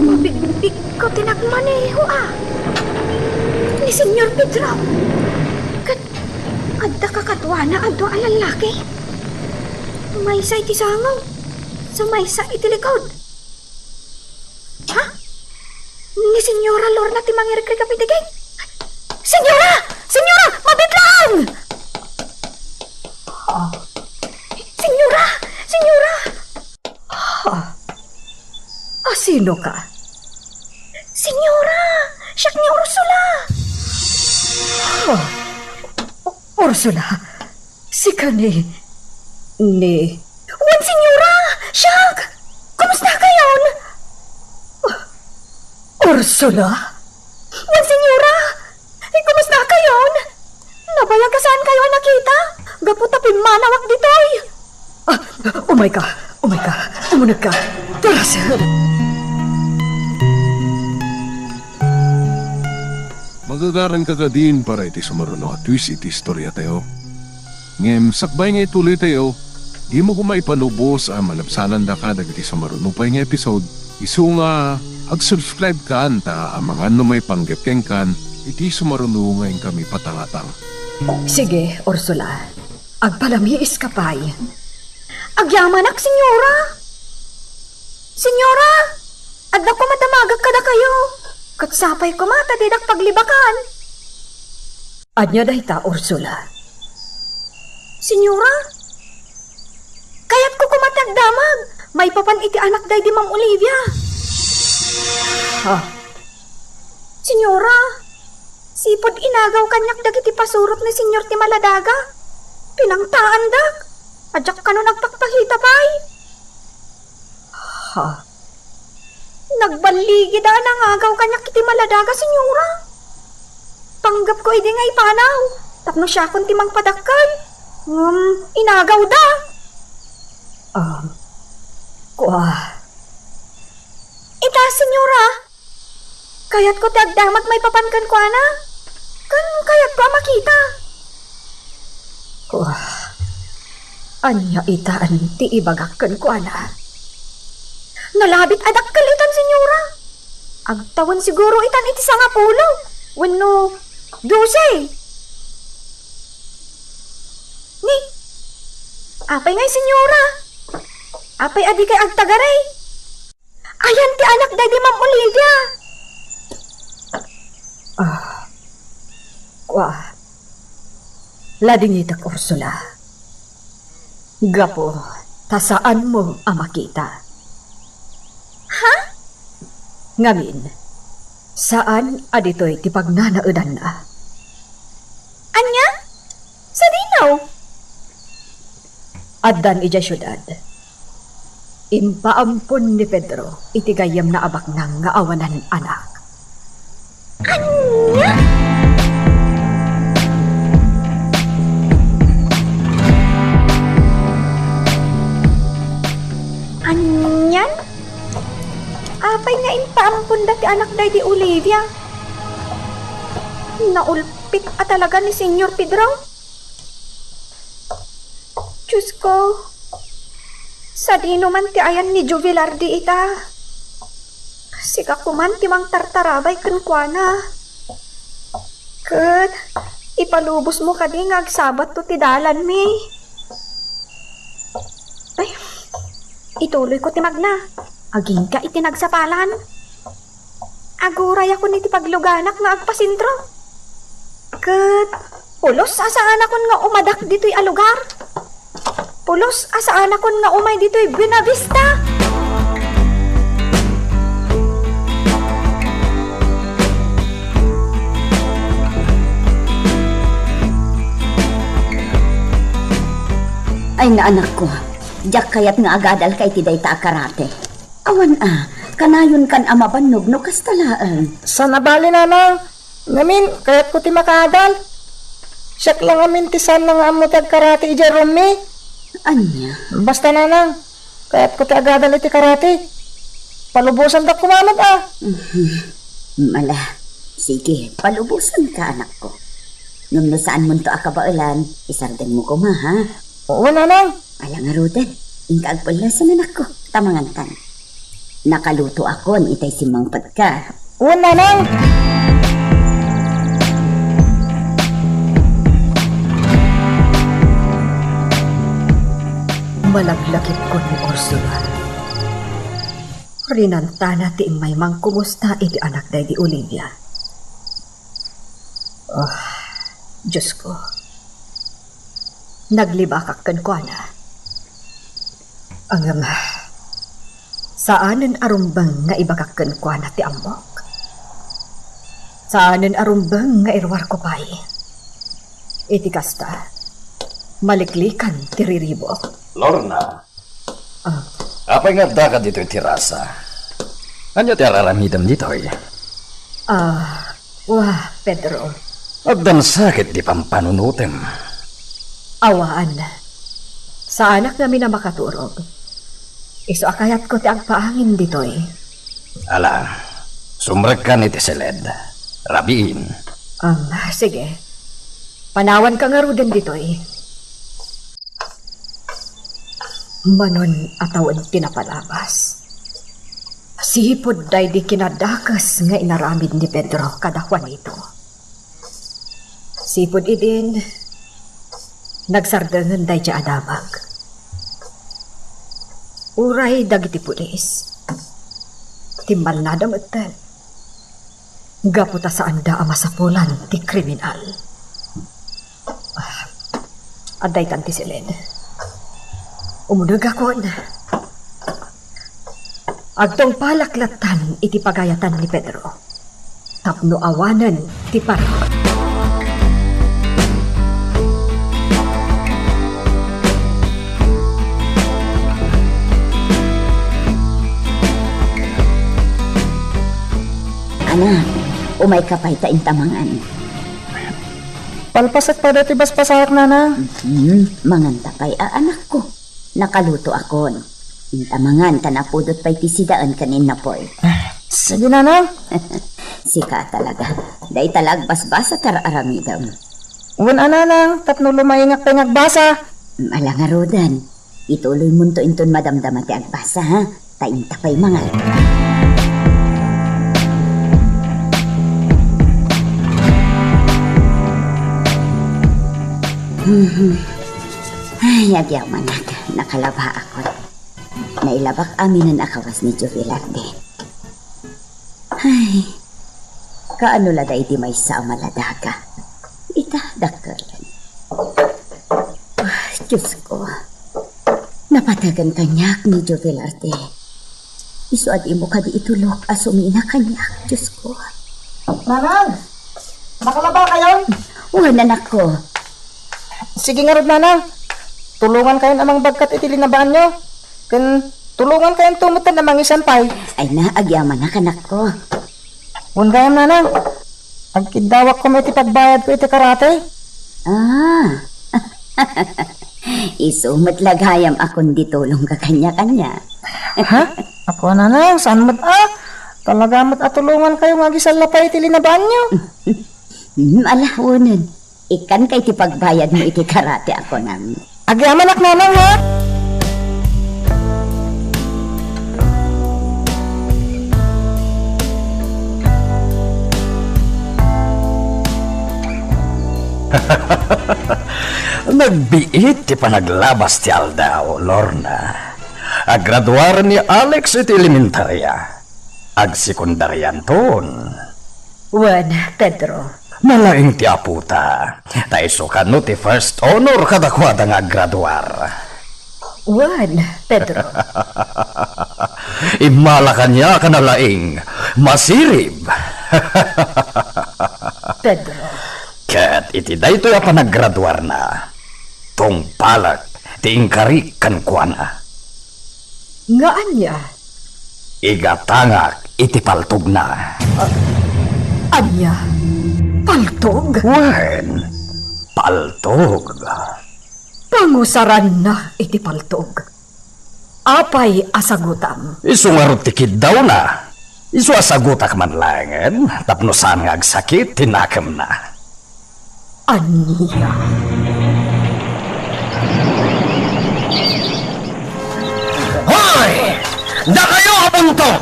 Mabig ko tinagmaneho ni Senyor Pedro. Adda kakatwa na adwa ang lalaki. May sa iti sangaw. Sa may sa iti likod. Ha? Ni Senyora Lorna ti mangirikri kapitigay. Senyora! Senyora! Mabitlang! Senyora! Senyora! Sino ka? Senyora! Siyak ni Ursula! Ursula, si kani ni... Wan, Senyora! Siyak! Kumusta kayon? Ursula? Wan, Senyora! Kumusta kayon? Nabayag ka saan kayo nakita? Gaputapin manawak ditoy! Umay ka! Umunag ka! Tara, sir! Magagaran ka din para iti sumaruno at twist iti istorya tayo. Ngem, sakbay nga ituloy tayo, di mo kumaipanubos ang malapsanan da ka iti sumaruno pa nga episode. Isu nga, ag-subscribe ka anta ang mga may panggepkeng kan, iti sumaruno ngayon kami patangatang. Sige, Ursula. Agpalamiis ka pa'y. Agyamanak, Senyora! Senyora! Adda ko matamagag kada kayo! Katsapay ko mata didak paglibakan. Anya dahita, Ursula. Senyora, kayat ko kumatagdamag. May papan iti anak day di Ma'am Olivia. Ha? Senyora, sipod inagaw kanyak dagiti pasurot ni Senyor ti Maladaga. Pinangtaan dak. Adyak ka no nagpakpakita pa'y. Ha? Nagbaligi da nangagaw kanyak iti Maladaga, Senyora. Panggap ko idi nga ipanaw. Tapno siya kung timang padakkan. Inagaw da. Ita, Senyora. Kayat ko tagdamag may papankan ko, ana. Kayat ko makita. Anya itaan ti ibagakkan ko, ana. Nalabit adakkel itan, Senyora. Agtawan siguro itan iti sangapulo. Wenno, 12. Ni, apay ngay, Senyora. Apay adi kay agtagaray. Ayan ti anak day di Ma'am Olivia. Ladingitak, Ursula. Gapo, tasaan mo ang makita. Ha? Ngamin, saan adito'y tipagnanaudan na? Anya? Sa dinaw? Addan ija syudad. Impaampun ni Pedro itigayam na abak nang nga awanan anak. Anya? Anyan? Apay nga impaampun dati anak day di Olivia. Naulpit talaga ni Senyor Pedro. Diyos ko, sa dino man ti ayan ni Jubilar di ita. Siga kuman ti mang tartarabay kenkwana. Ket, ipalubos mo kadi nga agsabat to ti dalan mi. Ay, ituloy ko ti magna. Aging ka iti nagsapalan. Aguray ako ni ti pagluganak nga agpasintro. Ket, pulos asaan akon nga umadak dito'y alugar. Pulos asaan akon nga umay dito'y Buena Vista. Ay nga anak ko, diyak kayat nga agadal kay tiday ta karate. Awan kanayon kan amabanog no kastalaan. Sa nabali nanang, ngamin, kayat ko ti makadal. Siyak lang amintisan na nga amo tag-karate ija Romy. Anya? Basta nanang, kaya't ko ti agadan iti karate. Palubusan ta kumanod Mala, sige, palubusan ka anak ko. Ngam no saan mo to akabailan, isardan mo ko ha? Oo nanang. Alang nga Roden, ingkaag pala sa nanak ko, tamangan tan. Nakaluto ako, itay simangpad ka. Oo nanang. Malaglakit ko ni Ursula. Rinantana ti may mang kumusta iti anak day di Olivia. Oh, Diyos ko. Naglibakak kan ko na. Ang saanen arumbang nga ibakak ko na ti amok. Saanen arumbang nga irwar ko pa'y. Iti kasta, maliklikan ti riribok. Lorna, apay nga da ka dito tirasa? Ano ti araramidam dito eh? Wah, Pedro. Agdan sakit di pampanunutem. Awaan. Sa anak namin na makaturog. Iso akayat ko ti agpaangin dito eh. Ala, sumrek ka ni Tiseled. Rabiin. Sige. Panawan ka nga ruden dito eh. Manon atawan tinapalabas. Sipod day di kinadakas nga inaramid ni Pedro kada Juanito. Sipod idin, nagsardangan day di adamag. Uray dagiti pulis. Timbal na damatan. Gaputa sa anda amasapulan ti kriminal. Aday tanti silid. Umunog ako na. Agtong palaklatan iti pagayatan ni Pedro. Tapno awanan ti paro. Anak, umay kapay ta intamangan. Palpasak pa dati baspasak nanang. Manganta pa'y anak ko. Nakaluto akon. Intamangan tanapudot pa'y tisidaan kanin na poy. Sige nanang. Sika talaga. Day talag basbasa tararamidam. Uwan nanang, tapno lumayingak tayo nagbasa. Alang arodan. Ituloy mo to inton madamdama ti agbasa ha. Tainta pa'y mga. Ay, agyaw manak. Nakalaba ako. Nailabak amin ang akawas ni Jovelarde. Ay, kaano laday di may sa maladaga. Itadakalan. Diyos ko. Napatagan kanyak ni Jovelarde. Isuad mo ka di itulok asumina kanyak. Diyos ko. Nanang, nakalaba kayo? Uwan anak ko. Sige nga rod nanang. Tulungan kayo namang bagkat itilinabahan nyo. Kan tulungan kayong tumutan namang isampay. Ay na, agyaman na kanak ko. Undayam nanang. Agkidawak ko may tipagbayad ko iti karate. Isumat laghayam akong ditulong ka kanya-kanya. Ha? Ako nanang, saan mo't Talaga mo't atulungan kayo nga gisal lapay itilinabahan nyo. Alahunan. Ikan kay tipagbayad mo iti karate ako namin. Agyaman ak nanang ha? Nagbiit ti panaglabas ti Aldao, Lorna. Agraduar ni Alex iti elementarya. Agsekundaryan ton. Wan, Pedro. Malaing ti aputa. Taisukan no ti first honor kadakwada nga graduar. Wan, Pedro. Imala kanya kanalaing masirib. Pedro. Ket iti daytoy a panaggraduar na. Tong palak ti ingkari kan kuana. Nga anya? Igatangak iti paltog na. Anya? Paltog? Wen, Paltog. Pangusaran na iti paltog. Apay asagutam. Isu nga rutikid daw na. Isu asagutak man langen. Tapnosan nga agsakit, tinakam na. Aniya. Hoy! Da kayo kabuntog!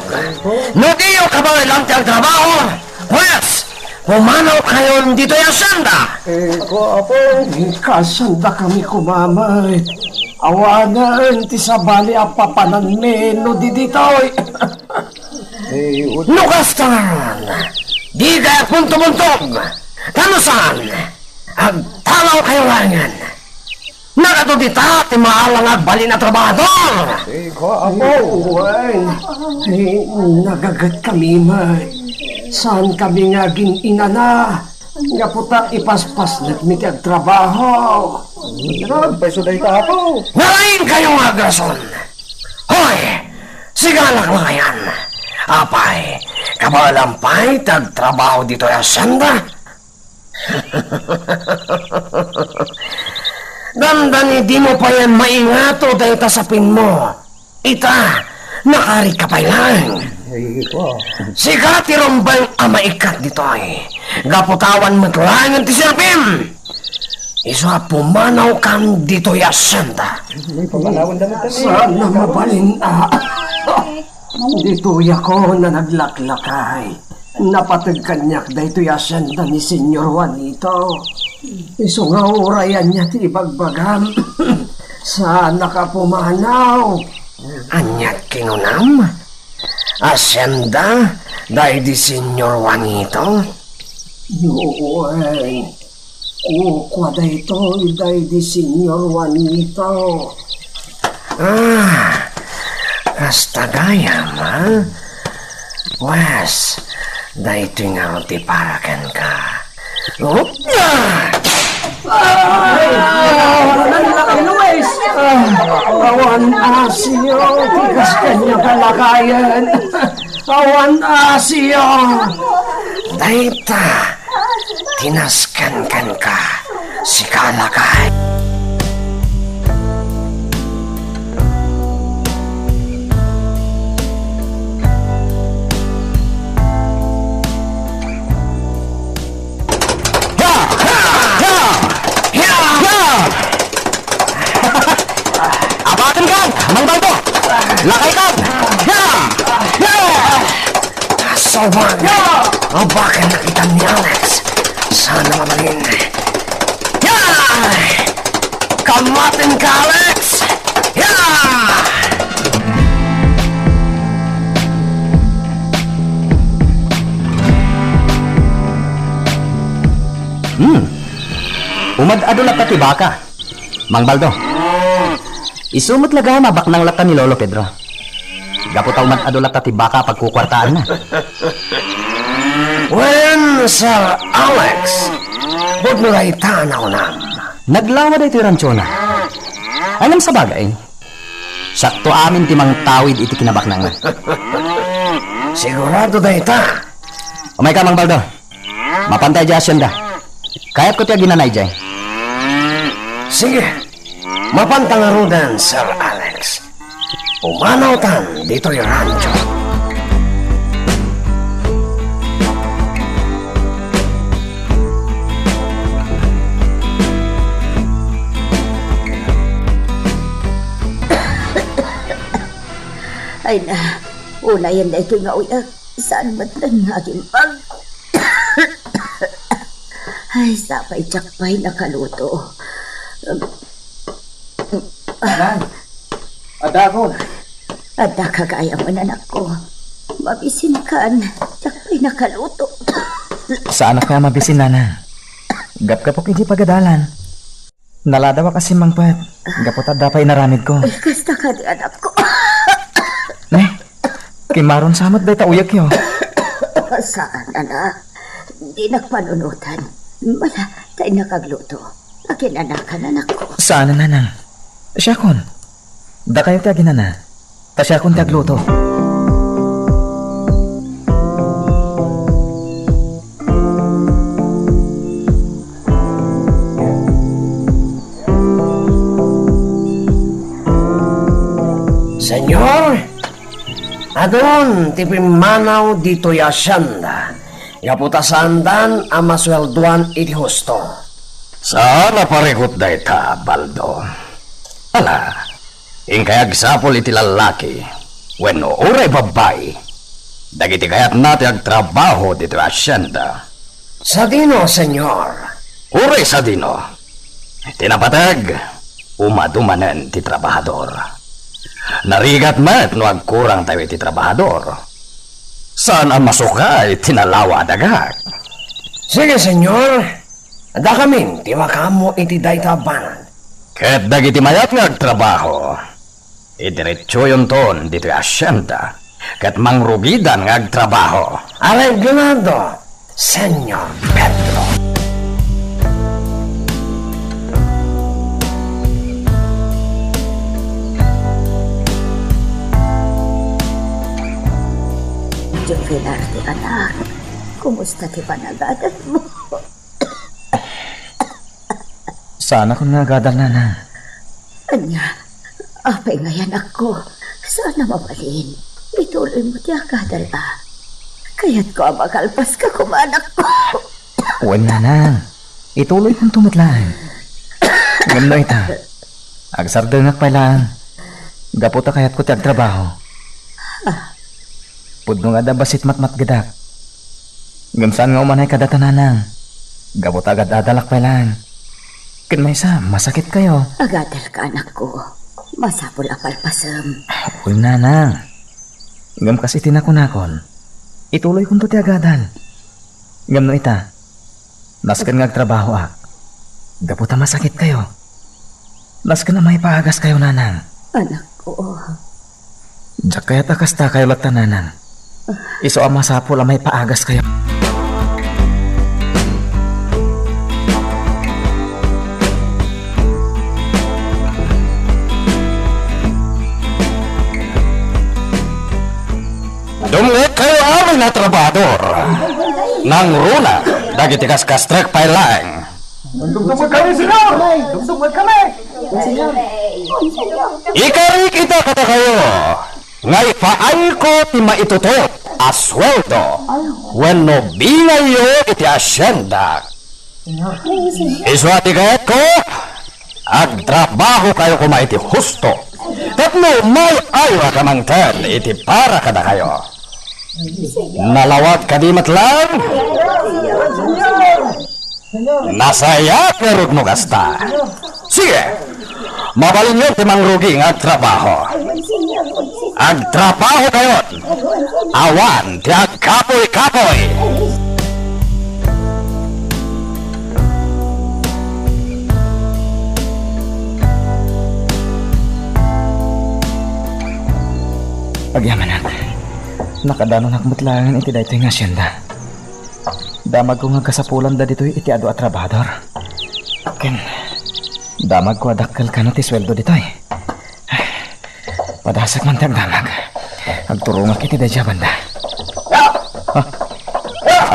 No diyo kabalang tiyang trabaho! Pwes! Pumanaw kayo dito yung sanda! Kasanda kami kumamay. Awanan ti sabali ang papanan meno di ditoy. Nukastaran! Di kaya punto-buntog! Tanusan! Agtalaw kayo langan! Nakatudita ti maalang agbali na trabahador! Nagagat kami may. Saan kami nga ginina nga puta ipaspas nagmiti ang trabaho. Nalain kayong agrason! Hoy! Sigalak mga yan! Apay, kabalampay tagtrabaho dito yung sanda? Dandan di mo pa yan maingato dahil tasapin mo. Ita, nakari ka pa lang. Sigati rombang amaikat dito ay. Gaputawan maglangan ti Sirpim. Isa pumanaw kang dito ya sanda. Sana mabalin dito ko na naglaklakay. Napatag kanyak dito ya sanda ni Senyor Juanito. Iso nga urayan niya ti ibagbagam. Sana ka pumanaw. Anyat kinunam? Asyenda dahil di Senyor Juanito? Noon, kukwa dito dahil di Senyor Juanito. Hasta gayam, ha? Wes, dahil nga ti parakan ka. Awan asyo, tigas kanya kalakayan. Awan asyo. Daita, tinaskan kan ka, si kalakay. Apakan kan, Mang Baldo! Lakay kan! Asawan! Abakan nakita ni Alex. Sana mamalin. Kamatin ka, Alex! Umad-ado na pati baka. Mang Baldo. Isumot laga mabak ng lata ni Lolo Pedro. Gaputa umad-ado lata ti baka pagkukwartaan na. When Sir Alex, huwag mo ray tanaw nam. Naglawa da ito yung rancho na. Alam sa bagay, sakto amin ti mang tawid iti kinabak na nga. Sigurado da ita. Umay ka, Mang Baldo. Mapantay di asyenda. Kaya't ko tiya ginanay dyan. Sige, mapantangarudan, Sir Alex. Umanaw tan dito yung rancho. Ay na, una yan na ito nga uyak. Saan ba't nga aking pag... Ay, sapay-tsakpay nakaluto. Ada ko. Ada kagaya mo anak ko. Mabisin kan, tsakpay nakaluto. Saan na kaya mabisin, Nana? Gap-gapok hindi pagadalan. Naladawa kasi mangpet. Gapot at dapay naramid ko. Ay, kasta ka di anak ko. Ne, kimaron samot ba ita uyak yo? Saan, anak? Di nagpanunutan. Wala, tayo nakagluto. Akin anak ka, anak ko. Saan na, Nanang? Siya kon. Da kayo tiyagin, Nana. Ta siya kon tiyagluto. Adon, ti pimanaw dito yasyanda. Gaputasandan ang maswelduan iti husto. Sana parikot da ita, Baldo. Ala, ingkayag sapol iti lalaki. Wenno, uray babay. Dagiti kayat nati ag trabaho dito asyenda. Sa dino, senyor. Uray sa dino. Tinapatag, umadumanen ti trabahador. Narigat met no agkurang tayo iti trabahador. Saan ang masukay tinalawa dagag? Sige, senyor. Da kami, ti makamo iti daytabanan. Ket dagiti mayat nga agtrabaho. Idiretso yun ton dito asyenda. Ket mangrugidan nga agtrabaho. Arreglado, senyor Pedro. Diyon Renarte, anak. Kumusta ti panagadan mo? Sana kung nagadal na. Anya, apay ngayon ako. Sana mabalin. Ituloy mo ti akadal Kaya't ko ang makalpas ka kumanak ko. Uwan na. Ituloy kong tumatlaan. Ganda ita. Agsardangak pa lang. Gaputa kayat ko ti agtrabaho. Pudno nga da basit matmat gadak. Gamsaan nga umanay kadatananang. Gabot agad adalak pa lang. Kin may isa, masakit kayo. Agadal ka anak ko. Masapol apalpasam. Uy nanang. Gam kasi tinakunakon. Ituloy kong to ti agadal. Gam no ita. Naskan nga agtrabaho Gaputa masakit kayo. Naskan na may paagas kayo nanang. Anak ko. Diyak kaya't akasta kayo lata nanang. Iso ang masapol may paagas kayo. Dumlit kayo amin na trabador. Nang runa, dagiti kastrek pa lang. Dumdumag kami, senyor! Dumdumag kami! Ikarik ito kata kayo. Ngay paay ko ti maitutot asweldo. Wenno bingayo iti asyenda. Iswati kayat ko, agtrabaho kayo kuma iti husto. Tapno may aywa kamangtan iti para kada kayo. Nalawat kadimat lang. Nasaya kerod mo gasta. Sige, mabalin yun ti mangrugi nga trabaho. Agtrabaho kayo. Awan ti agkapoy-kapoy. Pagyamanan. Nakadanon akmutlangan iti daytoy nga asyenda. Damag ko nga kasapulan da ditoy iti adu at trabador. Ken, damag ko adakkel ka no ti sweldo ditoy. Padasak man tiyang damag. Agturungak iti dadya banda.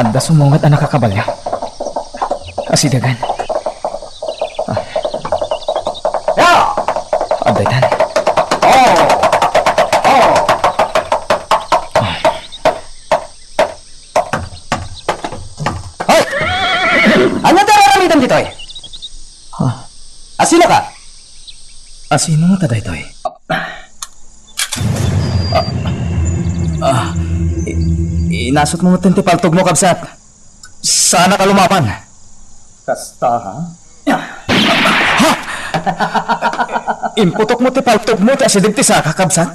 Adda sumungat ang nakakabalya. Asidagan. Adaytan. Ano dararamitan dito eh? Asino ka? Asino nga kadaytoy? Inasot mo ti paltog mo, kabsat. Sana ka lumapan. Kasta, ha? Imputok mo ti paltog mo, ti asidig ti saka, kabsat.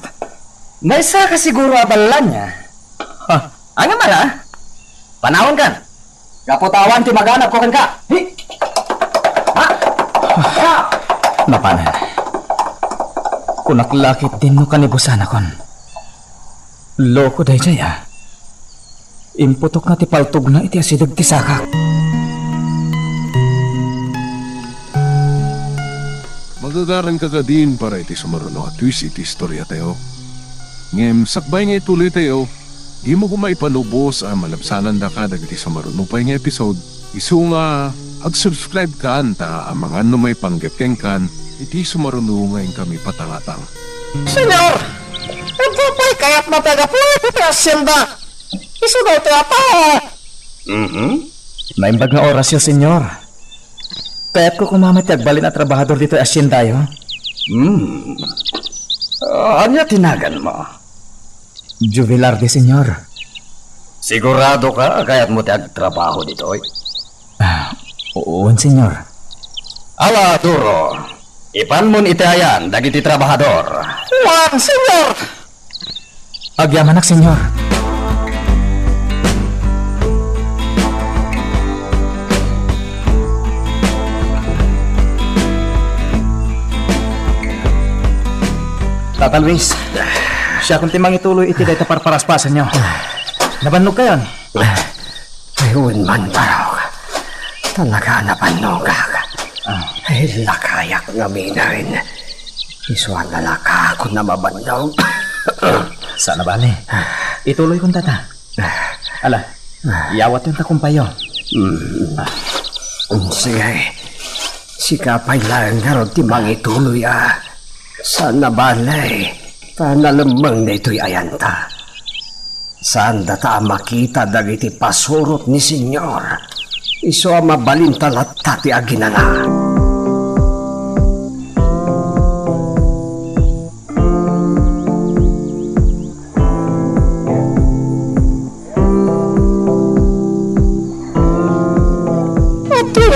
May saka siguro abalan niya. Ano mala? Panahon kan? Kaputawan ti maganap ko kan ka. Napanan. Kunaklakit din mo kanibusan akon. Loko day jaya. Imputok na ti paltog na iti asidag ti saka. Magdadaran ka ka din para iti sumaruno at twist iti istorya tayo. Ngem, sakbay nga ituloy tayo. Di mo kumaipanubos ang malabsanan da ka dagiti sumaruno pa nga episode. Isu nga, ag-subscribe ka anta ang mga may panggapkeng kan iti sumaruno ngayon kami patangatang. Senyor! Ito pa'y kaya't matagapulit ito asyenda. Iso daw ito ato. Naimbag nga oras yun, senyor. Kaya't ko kumamatiyag balin at trabahador dito ay asyenda yo. Anya tinagan mo? Jubilar de, senyor. Sigurado ka kaya't mo tiyag trabaho dito, oy? Oo, senyor. Ala, Duro. Ipan mon itayan, dagiti trabahador. Wan, senyor. Agyamanak, senyor. Tata Luis, siya kung timang ituloy iti dahi taparparaspasan nyo. Nabannog ka yan? Ayun man parang talaga napanog ka. Ay lakayak nga minarin. Isuan na laka ako na mabannog. Sana bali. Ituloy kong tata. Ala, iyawat yung takumpayo. Sige, sikapay lang nga ron timang ituloy Sana balay, panalamang na ito'y ayanta. Saan data makita dagiti pasurot ni senyor? Iso mabalintalat tati aginana.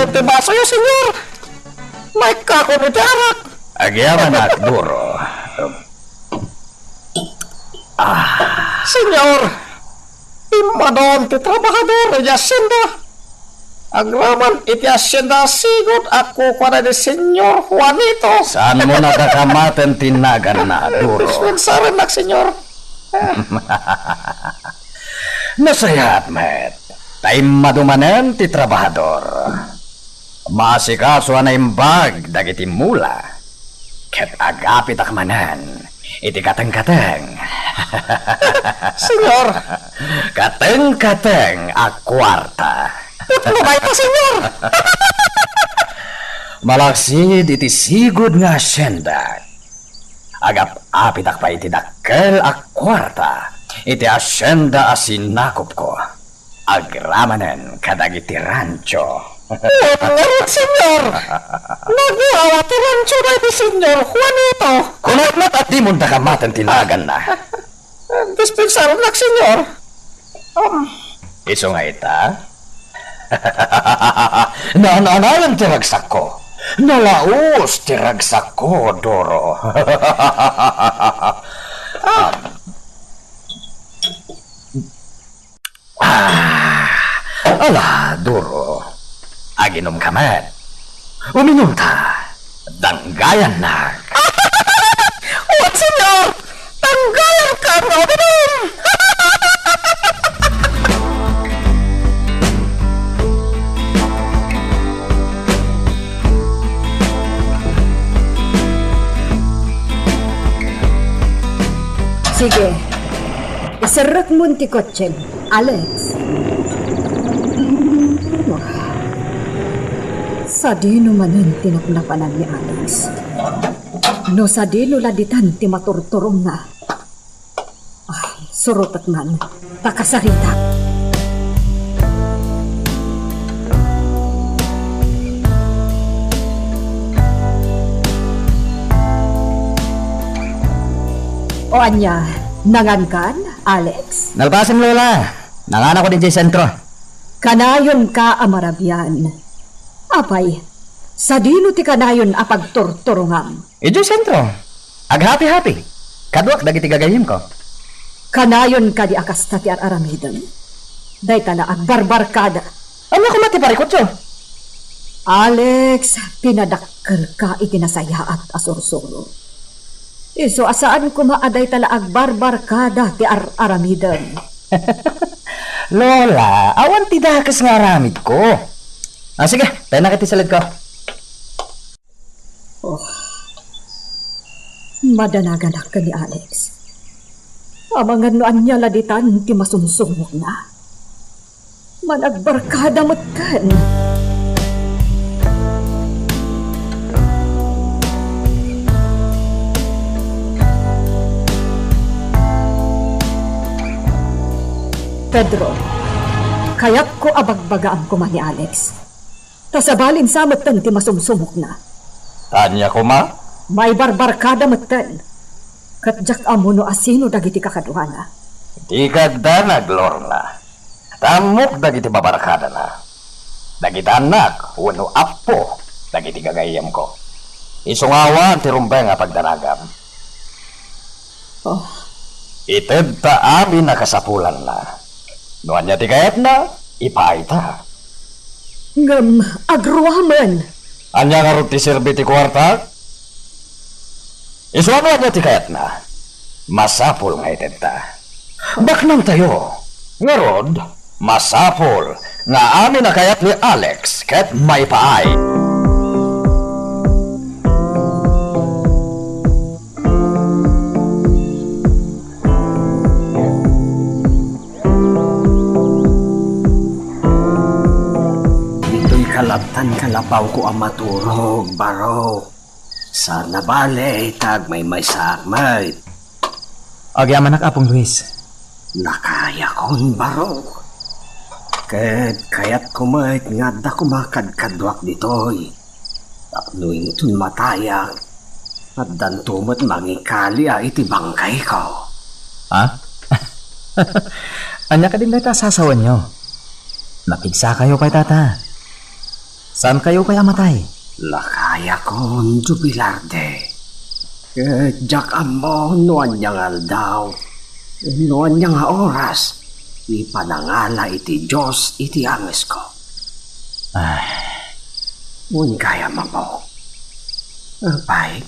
Ito baso yung senyor. May kakunitarak. Agyaman at Duro. Senyor, imadon ti trabahador di asyenda. Agraman iti asyenda sigod ako kwa ni senyor Juanito. Saan mo nakakamaten tinagan na, Duro? Dispensaran nak senyor. Nasayat, met. Taim madumanen ti trabahador. Masikaso na imbag dagiti mula. Ket agapit akmanan. Iti kateng-kateng. Senyor. Kateng-kateng a kwarta. Lumay pa, senyor. Malaksid iti sigud nga asyenda. Agap-apit ak pa iti dakkel a kwarta. Iti asyenda a sinakop ko. Agramanen kadagiti rancho. Ngayon, senyor. Nag-iawat ti rancho na iti senyor Juanito. Kunat at di mo nakamaten tinagan na. Dispensaran nak senyor. Iso nga ita? Naanalan tiragsak ko. Nalaos tiragsak ko, Doro. Ala, Duro. Aginom ka man. Uminom ta. Danggayan na. What, senyor? Tanggalan ka na uminom. Sige. Isarak mo ti kotse, Alex. Sa dino manin tinapnapanan ni Alex. No sa dino laditan ti maturturong na. Ay, surutat man. Takasarita. O anya, nangankan, Alex? Nalpasan, Lola. Nangana ko din sa sentro. Kanayon ka, Amarabian. Apay, sa dino ti kanayon apagturturungam. Idiyo sentro. Ag-happy-happy. Kadwak dagiti gagayim ko. Kanayon ka di akas ta ti aramidem. Day tala agbarbarkada. Ano ko matiparikot yo? Alex, pinadakkel ka itinasaya at asursuro. Iso asaan ko maaday tala agbarbarkada ti aramidem. Lola, awan ti dakas nga aramid ko. Sige, tayo na kiti salid ko. Madanagalak ka ni Alex. Amangan no anya laditan ti masumsumok na. Managbarkada mo't kan. Pedro, kaya't ko abagbagaan ko man ni Alex. Tasabalin sa matan ti masumsumok na. Tanya ko ma? May barbarkada matan. Katjak amuno asino dagiti kakaduhana. Di kada naglorna. Tamok dagiti babarakada na. Dagiti anak, wano apo, dagiti gagayam ko. Isungawa ti rumbay nga pagdanagam. Oh. Ited ta amin nakasapulan na. Noan niya ti kayat na, ipaay ta. Ngam, agruaman. Anya nga rin ti sirbi ti kwarta? Isuano niya ti kayat na. Masapul nga ited ta. Baknang tayo. Nga rod, masapul nga amin na kayat ni Alex ket may paay. Kalaptan kalapaw ko ang maturog, baro. Sa nabale, tag may sakmay. Agyaman na Apong Luis. Nakaya kon, baro. Kaya't kumait nga da kumakadkadwak ditoy. Tapnuin itong matayak. At dantumot mangikali iti bangkay ko. Ha? Anya ka din na sasawan nyo. Napigsa kayo kay tata. Saan kayo kaya matay? Lakaya kon, jubilarde. Jack amo, noan niya nga daw. Noan niya nga oras. Ipanangala iti Diyos, iti anges ko. Ngun kaya mo. Abay,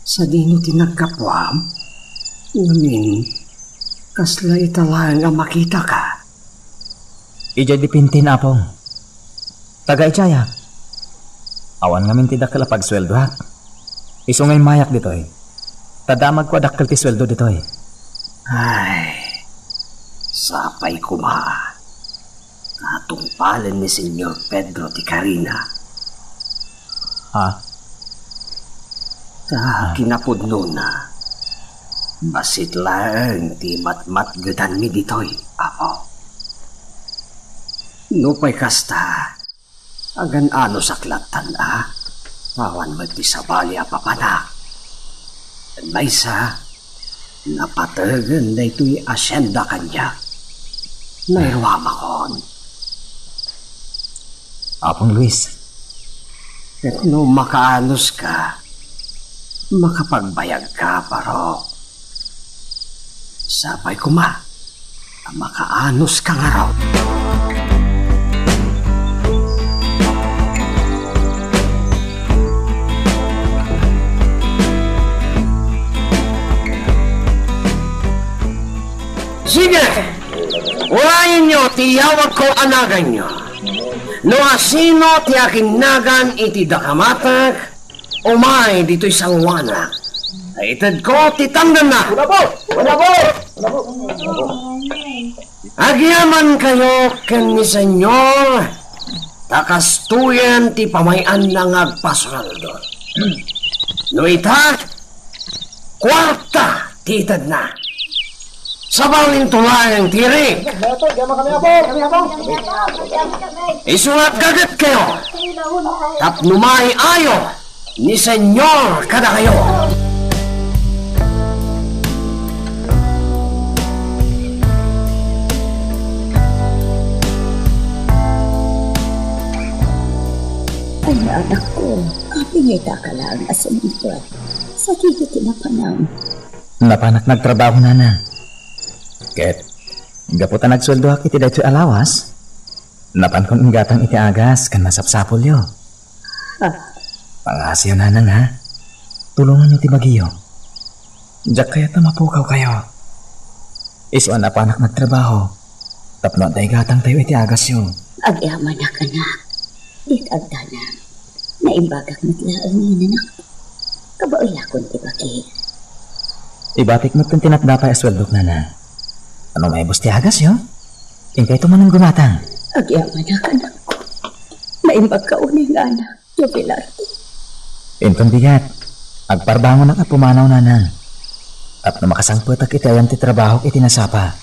sa dino tinagkapwam, umin, kasla italang ang makita ka. Ija dipintin, Apong. Taga-itsaya. Awan nga min tidak kalapag sweldo ha. Isungay mayak ditoy. Tadamag ko adakkel ti sweldo ditoy. Ay, sapay kuma. Katungpalan ni Senyor Pedro ti Carina. Ha? Kinapudno na. Basit lang ti matmat gadan mi ditoy, apo. Nupay kasta. Agan ano saklatan awan magtisabali papanak. Maysa, napatagan na ito'y asyenda kanya. Nairwama kon. Apong Luis. At no makaanos ka, makapagbayag ka, paro. Sabay kuma, makaanos ka nga raw. Sige! Urayin nyo, tiyawag ko anagan nyo. No asino ti akinagan iti dakamatag, umay dito'y sangwanak. Itad ko, titanggan na. Wala po! Agyaman kayo ken ni Senyor, takastuyan ti pamayan na ngagpasraldo. No ita, kwarta titad na. Sabalin tulayang tirik. Isulat gagat kayo. Tapnumay ayo ni Senyor kada kayo. Ay, anak ko, kapingita ka lang asan ito. Sa kikiti na panang. Napanak nagtrabaho na na. Ket, gaputan nagsweldo ak iti daytoy alawas. Napan kon inggatang iti agas kan nasapsapol yo. Pangasyo na nang ha. Tulungan nyo ti Bagiyo. Diyak kaya tamapukaw kayo. Isuan napanak nagtrabaho. Tapno at gatang tayo iti agas yo. Agyaman na ka na. Di agdana. Naimbagak naglaan yun anak. Kabaulakon ti Bagi. Ibatik mo kung tinatdapay asweldok na na. Ano may busti agas yo? Ingkay tumanang gumatang. Agyaman na ka na ko. Naimbag ka uning anak. Jubilarte. Intong bigat. Agparbangon na pumanaw na nang. At na makasangpot ak iti ayan ti trabaho iti nasapa.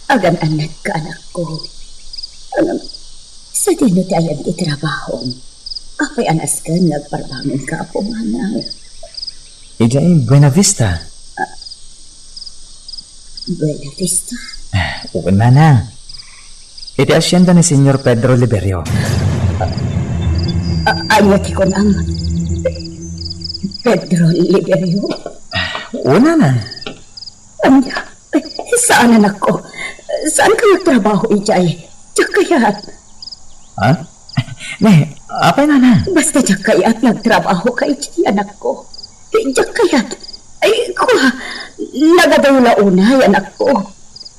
Agan anak ka anak ko. Sa dino tayo di trabaho. Apay anas ka nagparbangon ka po manang. Ija Buena Vista. Buena Vista. Uwan manang. Iti asyenda ni Senyor Pedro Liberio. Ayati ko nang Pedro Liberio. Una na. Anya, saan anak ko? Saan ka nagtrabaho, Ijay? Diyak kaya't. Ha? Ne, apa na na? Basta diyak kaya't nagtrabaho ka, Ijay, anak ko. Diyak kaya't. Ay, kuha. Nagadawla unay, anak ko.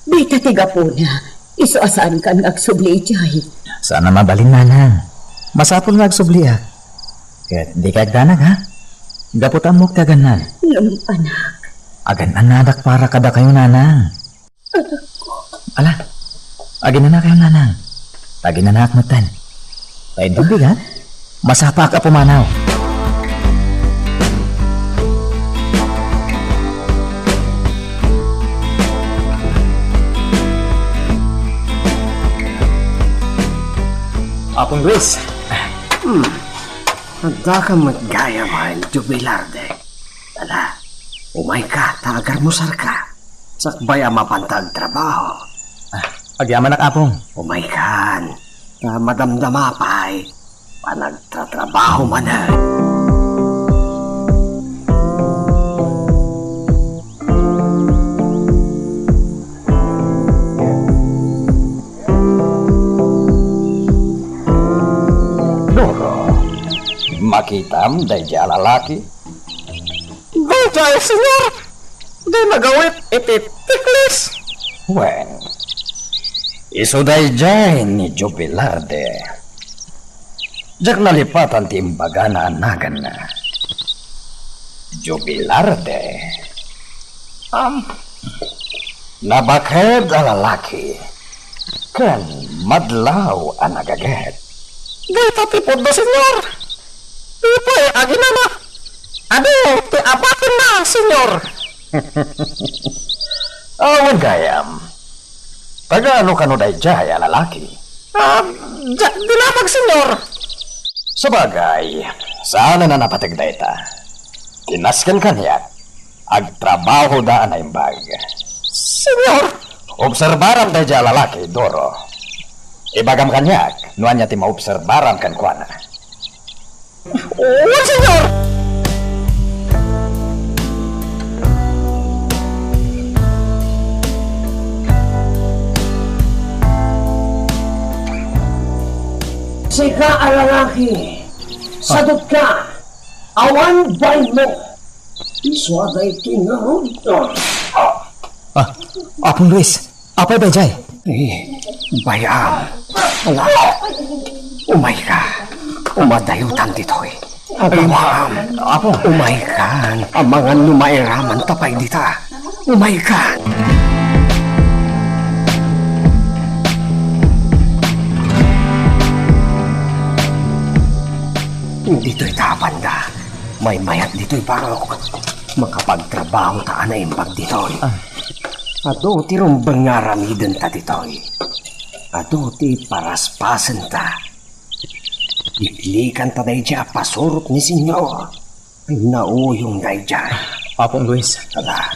Bita tiga po na. Iso asaan ka nagsubli, Ijay? Sana mabalin manang. Masapol nagsubli ah. Kaya di ka agdanag ha? Gaputan mo kaganan. Anak. Agan anadak para kada kayo nanang. Ala, agin na kayo nanang. Tagin na nakmatan. Tayo dubig ha? Masapa ka pumanaw. Apong Luis. Handa ka maggaya man, jubilarde. Ala, umay ka, tagar mo sarka. Sakbay ang mapantag trabaho. Agyaman ak apong. Umay kan, na madamdamapay, panagtatrabaho man na. Makitam day jala lalaki. Bajay, senyor! Di nagawit ititiklis! Wen, iso day jay ni Jubilarde. Jak nalipatan ti imbaga na anagan na. Jubilarde. Nabakhed a lalaki. Kan madlaw ang nagaget. Di tatipod na, senyor! Ipay, agi na na! Ado, ti abatin na, senyor! Awan gayam. Tagaano ka no day jay a lalaki? Dinamag, senyor! Sabagay, sana na napatigday ta. Kinaskan kanyak, agtrabaho daan na imbag. Senyor! Obserbaram tayo dyan lalaki, Doro. Ibagam kanyak, nuan niya ti maobserbaram kan kuana. Oo, senyor! Sika ang lalaki, sadot ka, awan bay mo. Iswaday tinarod to. Apong Luis, apay bajay. Bayam, ala, umay ka, umadayutan dito'y. Bayam, umay ka, ang mga numairaman tapay dita. Umay ka. Dito'y tapanda, may mayat dito'y barok. Makapagtrabaho taan na imbag dito'y. Ato ti rumbang nga ramiden ta dito'y. Ato ti paraspasen ta. Iklikan ta day dya pasurot ni senyor. Nauyong day dya. Apong Luis. Ala,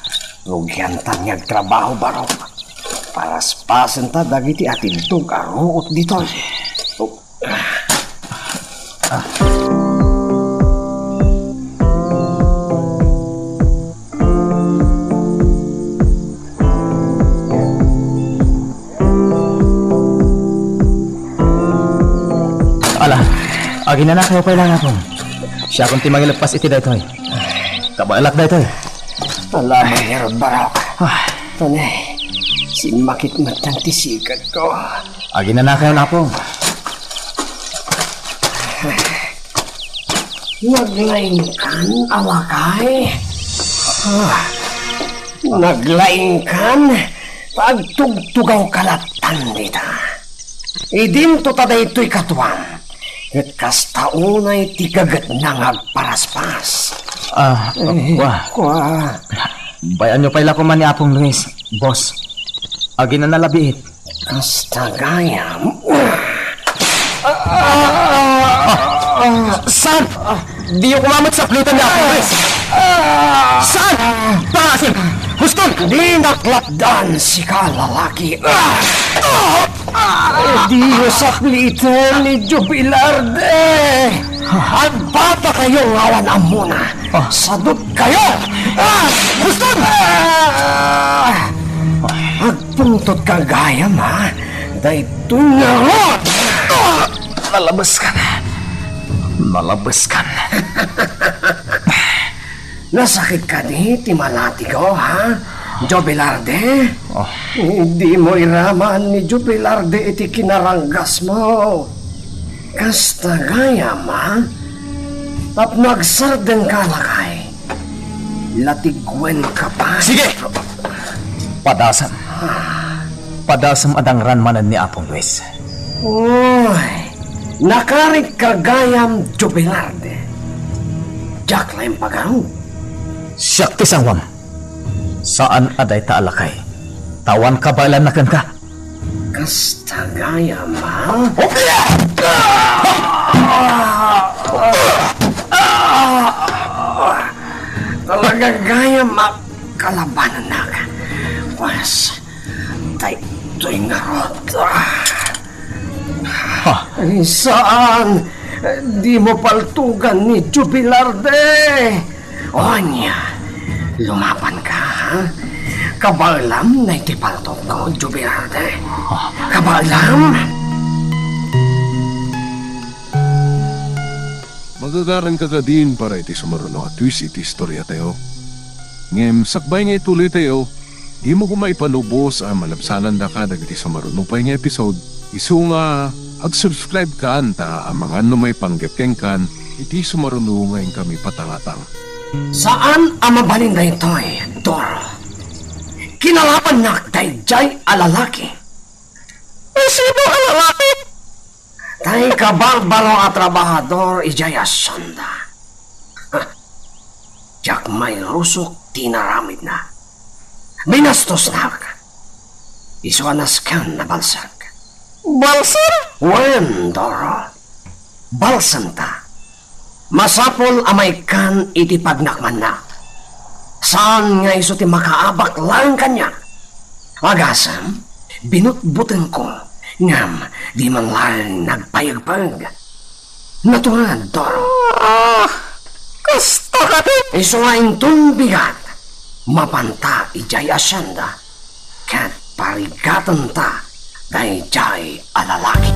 rugyan ta niyag trabaho barok. Paraspasen ta dagiti atintog aruot dito'y. Agi na kayo pa lang akong. Siya kung timangilagpas iti daytoy. Kabalak daytoy. Ala, mayroon barok. Tanay, simakit matang tisikat ko. Agi na kayo na akong. Naglaing kan, awakay. Naglaing kan, pagtugtugaw kalatan dita. Idin to tada ito'y katuwang. At kastaunay tigagat na ngagparaspas. Wah. Kwa. Bayan nyo pala ko man ni Apong Luis, boss. Agi na nalabiit. Kasta gayam. San? Di yung kumamot sa plitan na ako, Luis. San? Pangasin! Huston! Di naklapdan si kalalaki. Di yung sa plitan ni Jubilarde. Ang bata kayong awan amuna. Sadot kayo! Huston! Agpuntot ka gayam, ha? Dahil tunarot! Nalabas ka na. Nalabas ka na. Nasakit ka di, timalati ko, ha? Jubilarde? Hindi mo iraman ni Jubilarde iti kinaranggas mo. Kasta gayam, ha? At nagsarden ka lakay. Latigwen ka pa. Sige! Padasam. Padasam adang ranmanan ni Apong Luis. Uy, nakarit ka gayam Jubilarde. Jack lang pagano. Siyak tisangwam. Saan aday taalakay? Tawan kabalan na ka. Kasta gayam, ha? Talaga gayam kalabanan na ka. Was, tay, to'y ngarot. Ay, saan? Di mo paltugan ni Jubilarde. O niya, lumaban ka, ha? Kabalam na itipaltog ko, Jubilarde. Kabalam? Magagaran ka din para iti sumaruno at twist iti istorya tayo. Ngem, sakbay nga ituloy tayo, di mo kumaipanubos ang malabsanan da ka dagiti sumaruno pa nga episode. Isu nga, ag-subscribe ka anta ang mga may panggapkeng kan, iti sumaruno ngayon kami patangatang. Saan ang mabalin na ito, Doro? Kinalaban na dayjay alalaki. Sino alalaki? Tay kabarbaro at trabahador ijay asanda. Jak may rusok tinaramid na. Binastos na ka. Isuanas kan na balsak. Balsan? Wen, Doro. Balsan ta. Masapol amay kan iti pagnakman na. Saan nga iso ti makaabak lang kanya? Agasam, binutbuten ko. Ngam, di man lang nagpayagpag. Naturan, Doro. Gusto ka din. Iso nga intong bigat. Mapanta ijay asyanda. Kat parigatan ta dayjay alalaki.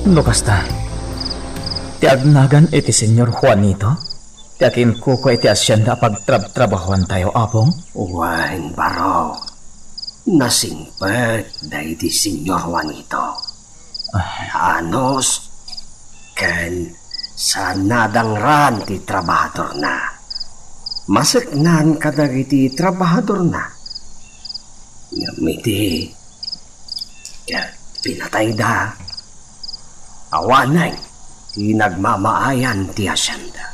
Lokasta. Ti agnagan iti Senyor Juanito? Ti akin kuko iti asyenda pagtrabahuan tayo, Apong? Uwain, Baro. Nasingpet da iti Senyor Juanito. Anos, ken sa nadangran ti trabahador na. Masaknan kadag iti trabahador na. Ngamiti, pinatay da. Awanay, nagmamaayan ti asyenda.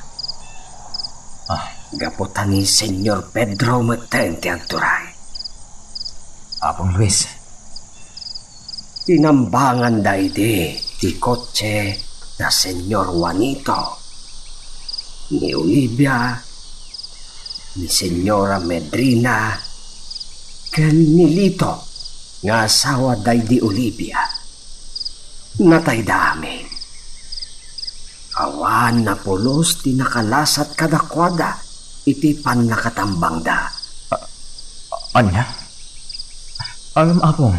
Gaputan ni Senyor Pedro Meten ti agturay. Apong Luis. Tinambangan da iti ti kotse na Senyor Juanito, ni Olivia, ni Senyora Medrina, ken ni Lito, nga asawa da di Olivia. Natay da amin. Awan na pulos ti nakalasat kadakwada iti pan nakatambang da. Anya? Apong,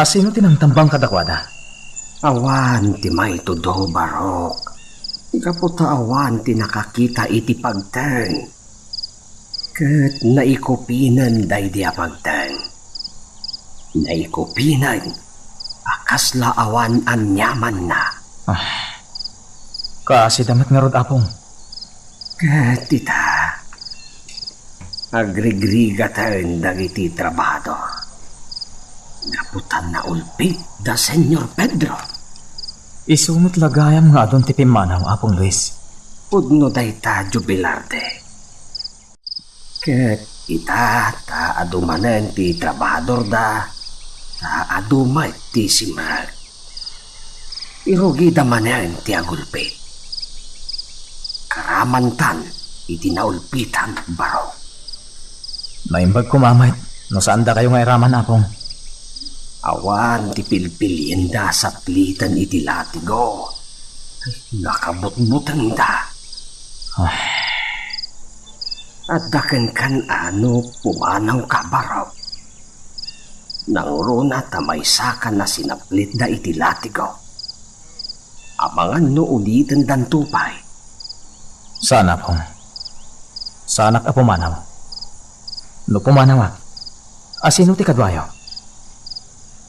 sino tinangtambang kadakwada? Awan ti may tudo, Barok. Ikaputa awan ti nakakita iti pagteng. Kat naikupinan day di pagteng. Naikupinan, akasla awan anyaman na. Kasi damat nga rod, Apong. Kat ita, agrigriga tayo dagiti trabahador. Gaputan na ulpit da Senyor Pedro. Isunot lagayam nga adon ti pimanaw, Apong Luis. Pudno dayta jubilarte. Ket ita ta adumanen ti trabahador da, ta adumay ti simrag. Irugi da manen ti agulpit. Karamantan iti naulpitan baro. Naimbag kumamait, no saan da kayo nga iraman, Apong? Awan ti pilpilin da sa plitan iti latigo. Nakabutbutan da. At daken kan ano pumanaw ka baraw. Nang runa tamaysakan na sinaplit da iti latigo. Abangan no ulitin dan tupay. Saan, Apong? Saanak a pumanaw? No pumanaw asino ti kadwayo?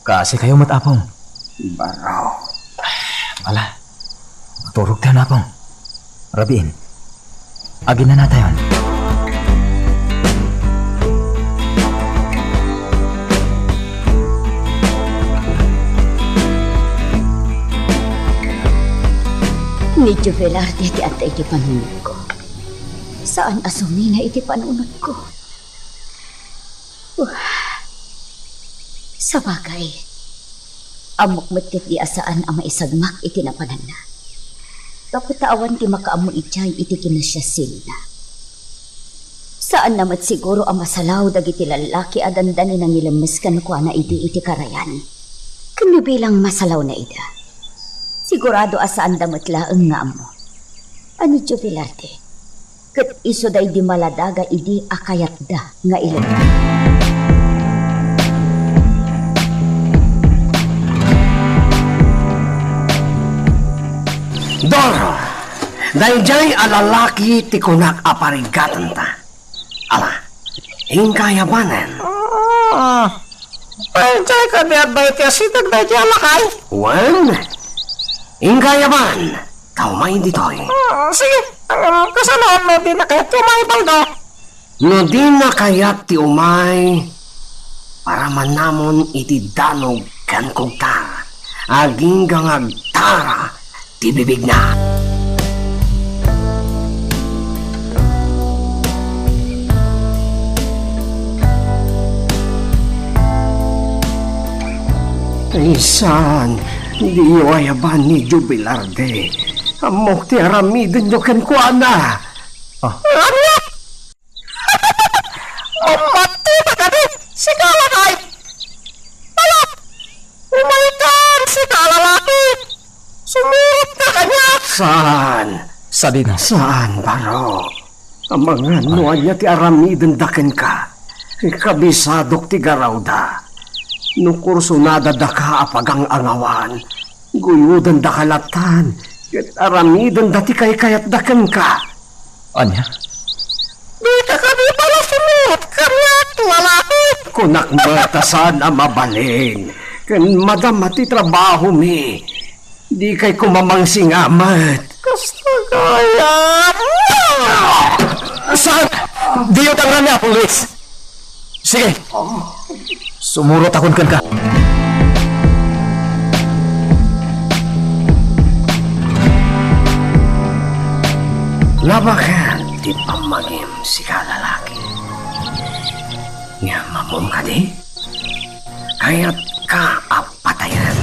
Kasi kayo matapong. Baraw. Ala, maturog tayo na, Apong. Rabiin, agin na natayon. Ni Juvelarde ti ata iti panunod ko. Saan asumi na iti panunod ko? Sa bagay, amok metit di asaan ang maisagmak iti napanan na. Kapataawan ti makaamo itiyay iti kinasyasil na. Saan namat siguro ang masalaw dagiti lalaki adandani nang ilamis kan ko na iti karayan. Kami bilang masalaw na ida. Sigurado asaan damat laeng nga amo. Ano Jubilarte? Kat iso day di maladaga idi akayat da nga ilang. Doro, dahil diya'y alalaki ti kunak aparigatan ta. Ala, hingkayabanan. Ay, dyan ka niya ba iti asitag na dyan lakay? Wan, hingkayaban. Tao may ditoy. Sige, kasalahan mo din na kayo tumay baldo. No di na kayat ti umay, para manamon iti danog kan kugtara. Aging gangagtara. Di bibig na. Isan, di ayaban ni Jubilarde. Amok ti aramiden nyo kan kuana. Ano? Umati ba ka din? Sige lakay. Ala, umalikan si kalalaki. Sumurot ka kanya! Saan? Sa din. Saan, baro? Ang mga nuan niya ti aramiden daken ka. Kabisadok ti garawda. Nukurso nadada ka apagang angawan. Guyudan da kalatan. Ket aramiden dati kay kayat daken ka. Anya? Di ka kami pala sumurot kanya lalaki. Kunak matasan ang mabalin. Ken madam mati trabaho mi. Di kay kumamangsing amat. Gusto kaya. Saan? Di yun tangan niya, Luis. Sige. Sumurot akon kan ka. Labakan di pamagim si kalalaki. Nga mamom ka di? Kaya't ka apatayan.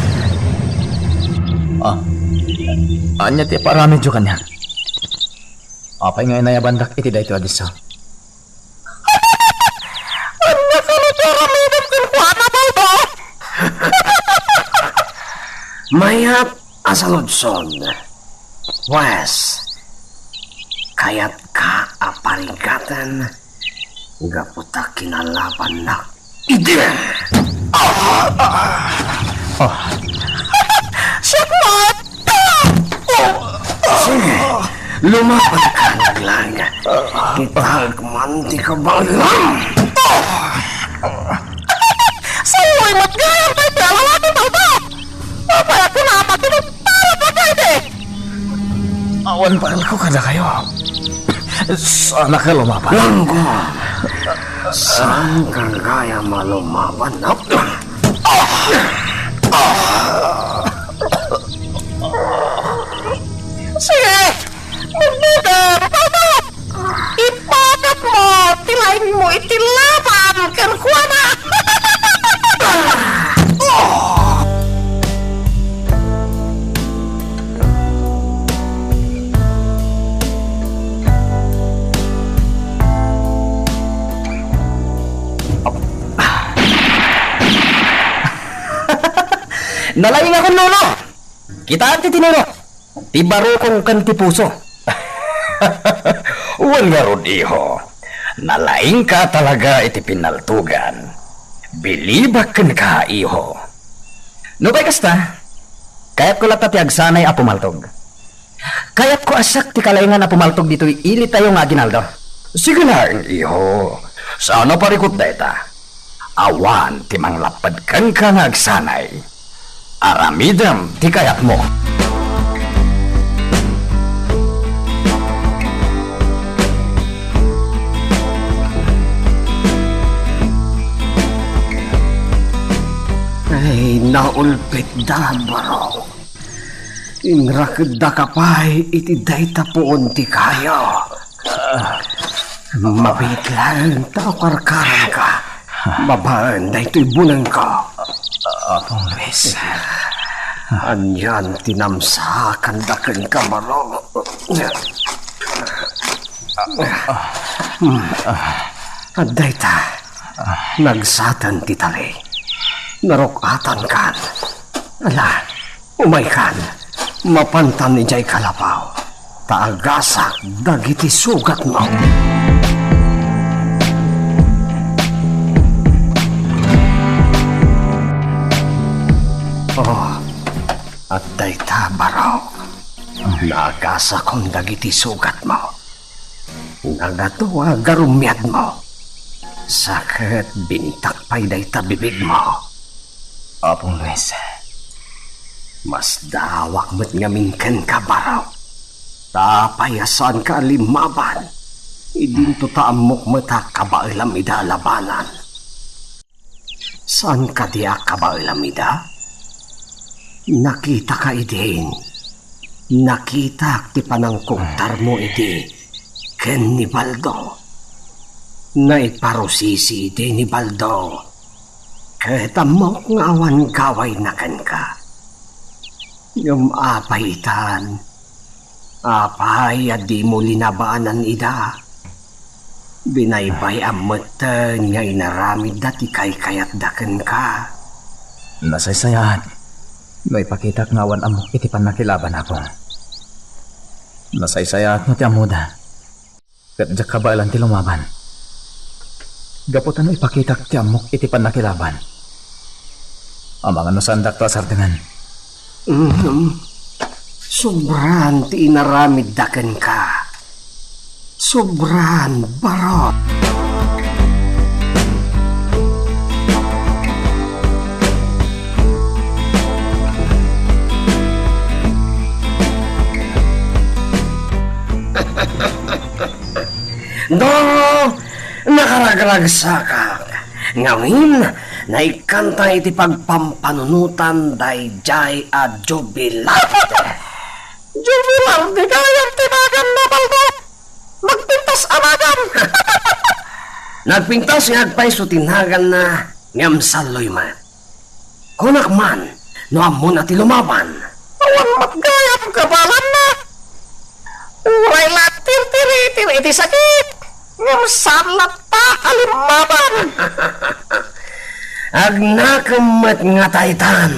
Anya ti paramedyo kanya. Apay nga inayabandak iti dayto adisa. Anya ka na paramedyo kan kuana baldo? Mayat asalodson. Wes. Kaya't ka aparigatan. Gaputa kinalaban na. Ide! Sakmat! Sige, lumaban ka naglang. Kitagman di ka balang. Saway mo't gayang kay lalaki baldo! Apay ako na matinong para pa kayo di! Awan pa ko kada kayo. Sana ka lumaban. Langgo! Saan ka gaya malumaban na? ikan kuana. Nalaing akong lolo. Kita ati tinuro. Ti baro kong kanti puso. Uwan nga rod, iho. Nalaing ka talaga iti pinaltugan. Bilibakan ka, iho. No kay kasta, kayat ko lata ti agsanay a pumaltog. Kayat ko asak ti kalaingan a pumaltog dito'y ili tayo nga Aguinaldo. Sige lang, iho. Sana parikot deta. Awan ti manglapad kan ka nga agsanay. Aramidam ti kayat mo. Ay, naulpit da, baro. Ingrakad da kapay, iti dayta poon ti kayo. Mabit lang, takarkaran ka. Babaan, dayto'y bunang ka. Apong Luis. Anyan, tinamsakan da ken ka, baro. Dayta, nagsatan ti tali. Narokatan kan. Ala, umay kan. Mapantan ni jay kalapaw. Taagasak dagiti sugat mo. Oh, at dayta baraw. Naagasa kong dagiti sugat mo. Nagatuwa garumyad mo. Sakit bintakpay dayta bibig mo. Apong Luis. Mas dawak mo't ngaminkan ka, baraw. Tapayasan ka limaban. Idinto taamok mata kabailam ida labanan. Saan ka diya kabailam ida? Nakita ka idin. Nakita ti panangkuktar mo idi. Ken ni Baldo. Naiparusisi idi ni Baldo. Ketamok nga awan gaway na kan ka. Yung apaitan. Apay at di mo linabaanan ida. Binaybay amatan nga inaramid dati kay kayat daken ka. Nasaysayan. May pakitak nga awan amok iti panakilaban ako. Nasaysayat mo ti amuda. Kat ka ba ilan ti lumaban? Gaputan mo ipakitak ti amok iti panakilaban. Ang mga nasandak to asartingan. Sobran ti inaramid daken ka. Sobran barot. No, nakaragragsakak. Ngawin, naikanta iti pagpampanunutan dayjay a jubilarte. Jubilarte kayang tinagan na Baldo. Magpintas amagan. Nagpintas nga agpay so tinagan na ngam saloy man. Kunak man, no amo na ti lumaban. Awan matgayap kabalan na. Uray latir tiri iti sakit. Ngam salat pa alimaban. Agnakamat nga taytan.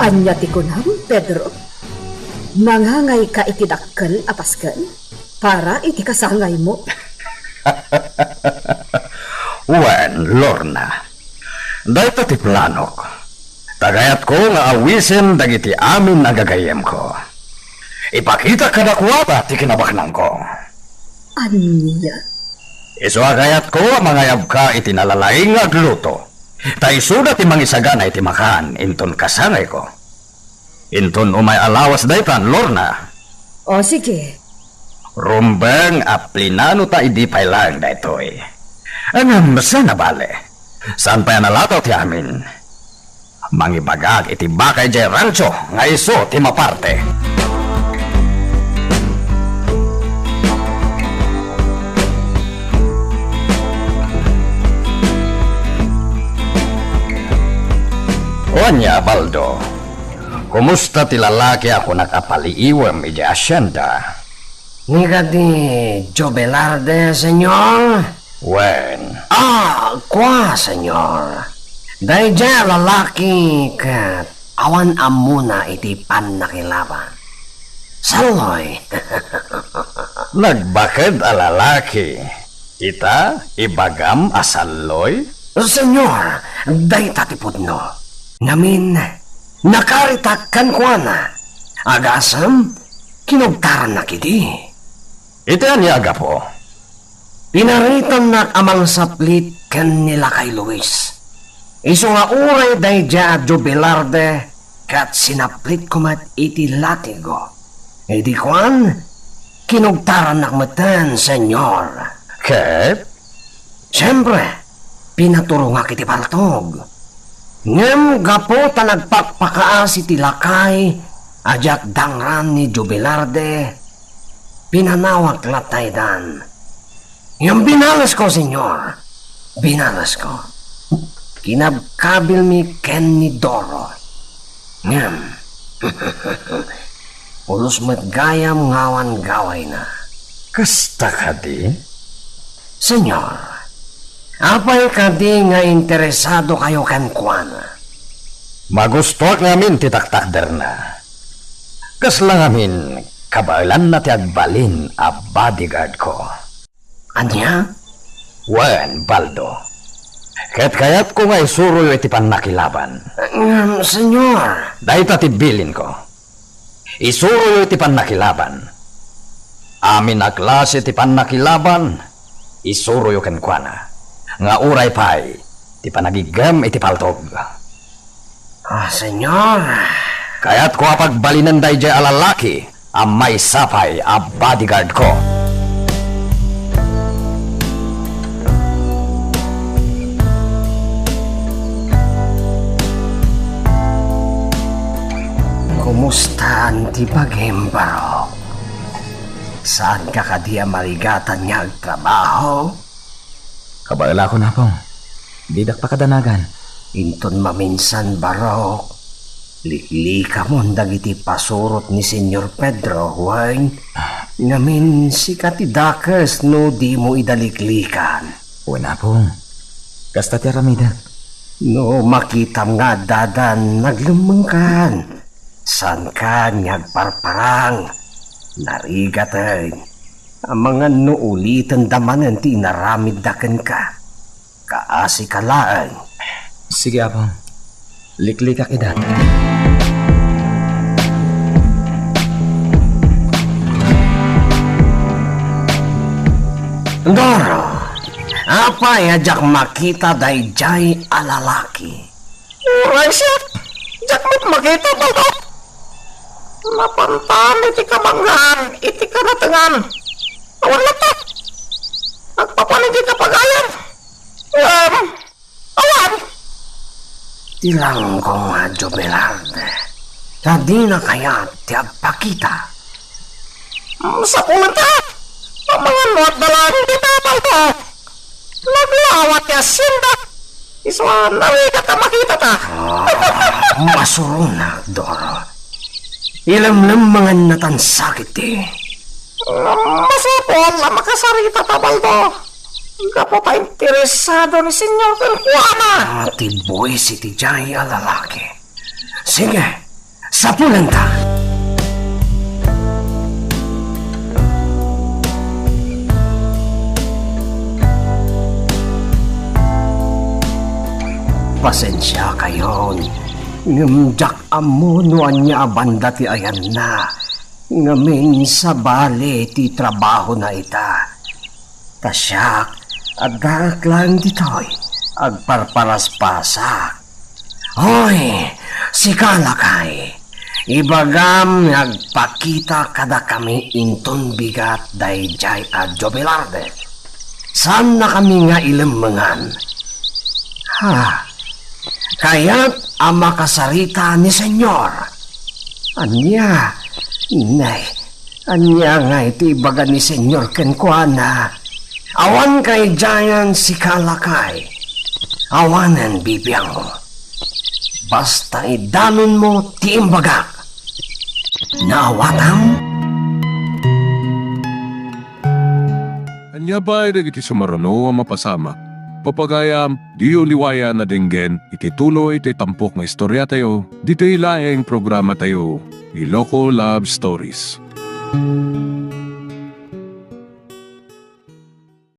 Anya ti kunam, Pedro. Nangangay ka iti dakkel apasken para iti kasangay mo. Wen, Lorna. Dahito ti planok. Tagayat ko nga awisin dagiti amin nagagayem ko. Ipakita ka na kuwa ba ti kinabaknang ko. Anya? Iso agayat ko mangayab ka iti nalalaing agluto. Taisuda ti mangisagana iti makaan inton kasangay ko. Inton umay alawas daytan, Lorna. O sige. Rumbeng aplinano ta idi pailang daytoy. Anam sa nabale. Saan pa yan nalataw ti amin? Mangibagag iti bakay jay rancho nga iso ti maparte. Onya, Baldo. Kumusta ti lalaki ako nakapaliiwam iti asyenda? Nga di Jobelarde, senyor? Wen, Kwa, senyor. Dahil dyan lalaki kat awan amuna iti panakilaban. Saloy. nagbakad a lalaki. Ita, ibagam asaloy? Senyor, dahi tatipudno. Namin, nakaritakan ko na. Agasam, kinugtaran na kiti. Ita niya po. Pinaritan na amang saplit kan nila kay Luis. Iso nga uray dahi dya Jobelarde kat sinaplit ko mat iti latigo. Iti kwan, kinugtaran na kmatan, senyor. Ket? Siyempre, pinaturo nga kiti paltog. Ngem gapo ta nagpakpakaas iti lakay, ajak dangran ni Jobelarde, pinanawag latay dan. Yung binalas ko, senyor, binalas ko. Kinabkabil mi ken ni Doro. Ngem, ulos matgayam ngawan gaway na. Kasta ka di? Senyor, apay kadi nga interesado kayo kan kuana? Magustuak ngamin titaktakder na. Kaslang amin, kabailan na ti agbalin a bodyguard ko. Anya? Wen, Baldo. Ket kayat ko nga isuroy iti panakilaban. Senyor. Dahil tatibilin ko. Isuroy iti panakilaban. Amin na klase iti panakilaban, isuroy ken kuana. Nga uray pay, ti panagigam iti paltog. Senyor. Kaya't ko apagbalinan day jay alalaki, ang may sapay a bodyguard ko. Kumusta ang tibagembaro? Saan ka kadiya marigatan niya ang trabaho? Kabaila ko na po. Didak pa kadanagan. Inton maminsan baro, liklika mo dagiti pasurot ni Senyor Pedro, huwag ngamin si katidakas no di mo idaliklikan. Wala po. Kasta ti Aramida. No makitam nga dadan naglumangkan. San ka nyagparparang? Narigatan. Ang mga nuulitan damanan ti naramid dakan ka. Kaasi kalaan. Sige, Apong. Liklika kidat. Doro, apay ajak makita day jay alalaki. Uray siya! Diyak mo't makita ba ito? Napantaan iti kamanggaan, iti karatangan. Awan na ta! Nagpapanig ka pagayan. Awan! Tilang ko nga Jobelarde. Tadi na kaya ti agpakita. Sa kumanta! Ang mga nuat dalan di tapal ko. Naglawat ya sinda. Iswa nawi ka ta makita ta. Masurunak, Doro. Ilamlam mga natansakit eh. Masapon na makasarita ta, Baldo. Kapo pa interesado ni Senyor Kelkuana. Ati boy si Tijay alalaki. Sige, sapulan ta. Pasensya kayo. Ngamjak amo nuan niya abanda ti ayan na. Ngamin sa bale ti trabaho na ita. Tasyak, agak lang ditoy. Agparparaspasak. Hoy, si Kalakay. Ibagam nagpakita kada kami inton bigat day jay at Jobelarde. Saan na kami nga ilammangan? Kaya't ang makasarita ni Senyor. Anya nga iti ibaga ni Senyor Kenkuana. Awan kay Jayan si Kalakay. Awanan bibiyang mo. Basta idalon mo ti imbagak. Naawatam? Anya ba ay iti sumarano ang mapasama? Papagayam, di uliwaya na dinggen, iti tuloy iti tampok nga istorya tayo, dito ilaeng programa tayo, Iloko Love Stories.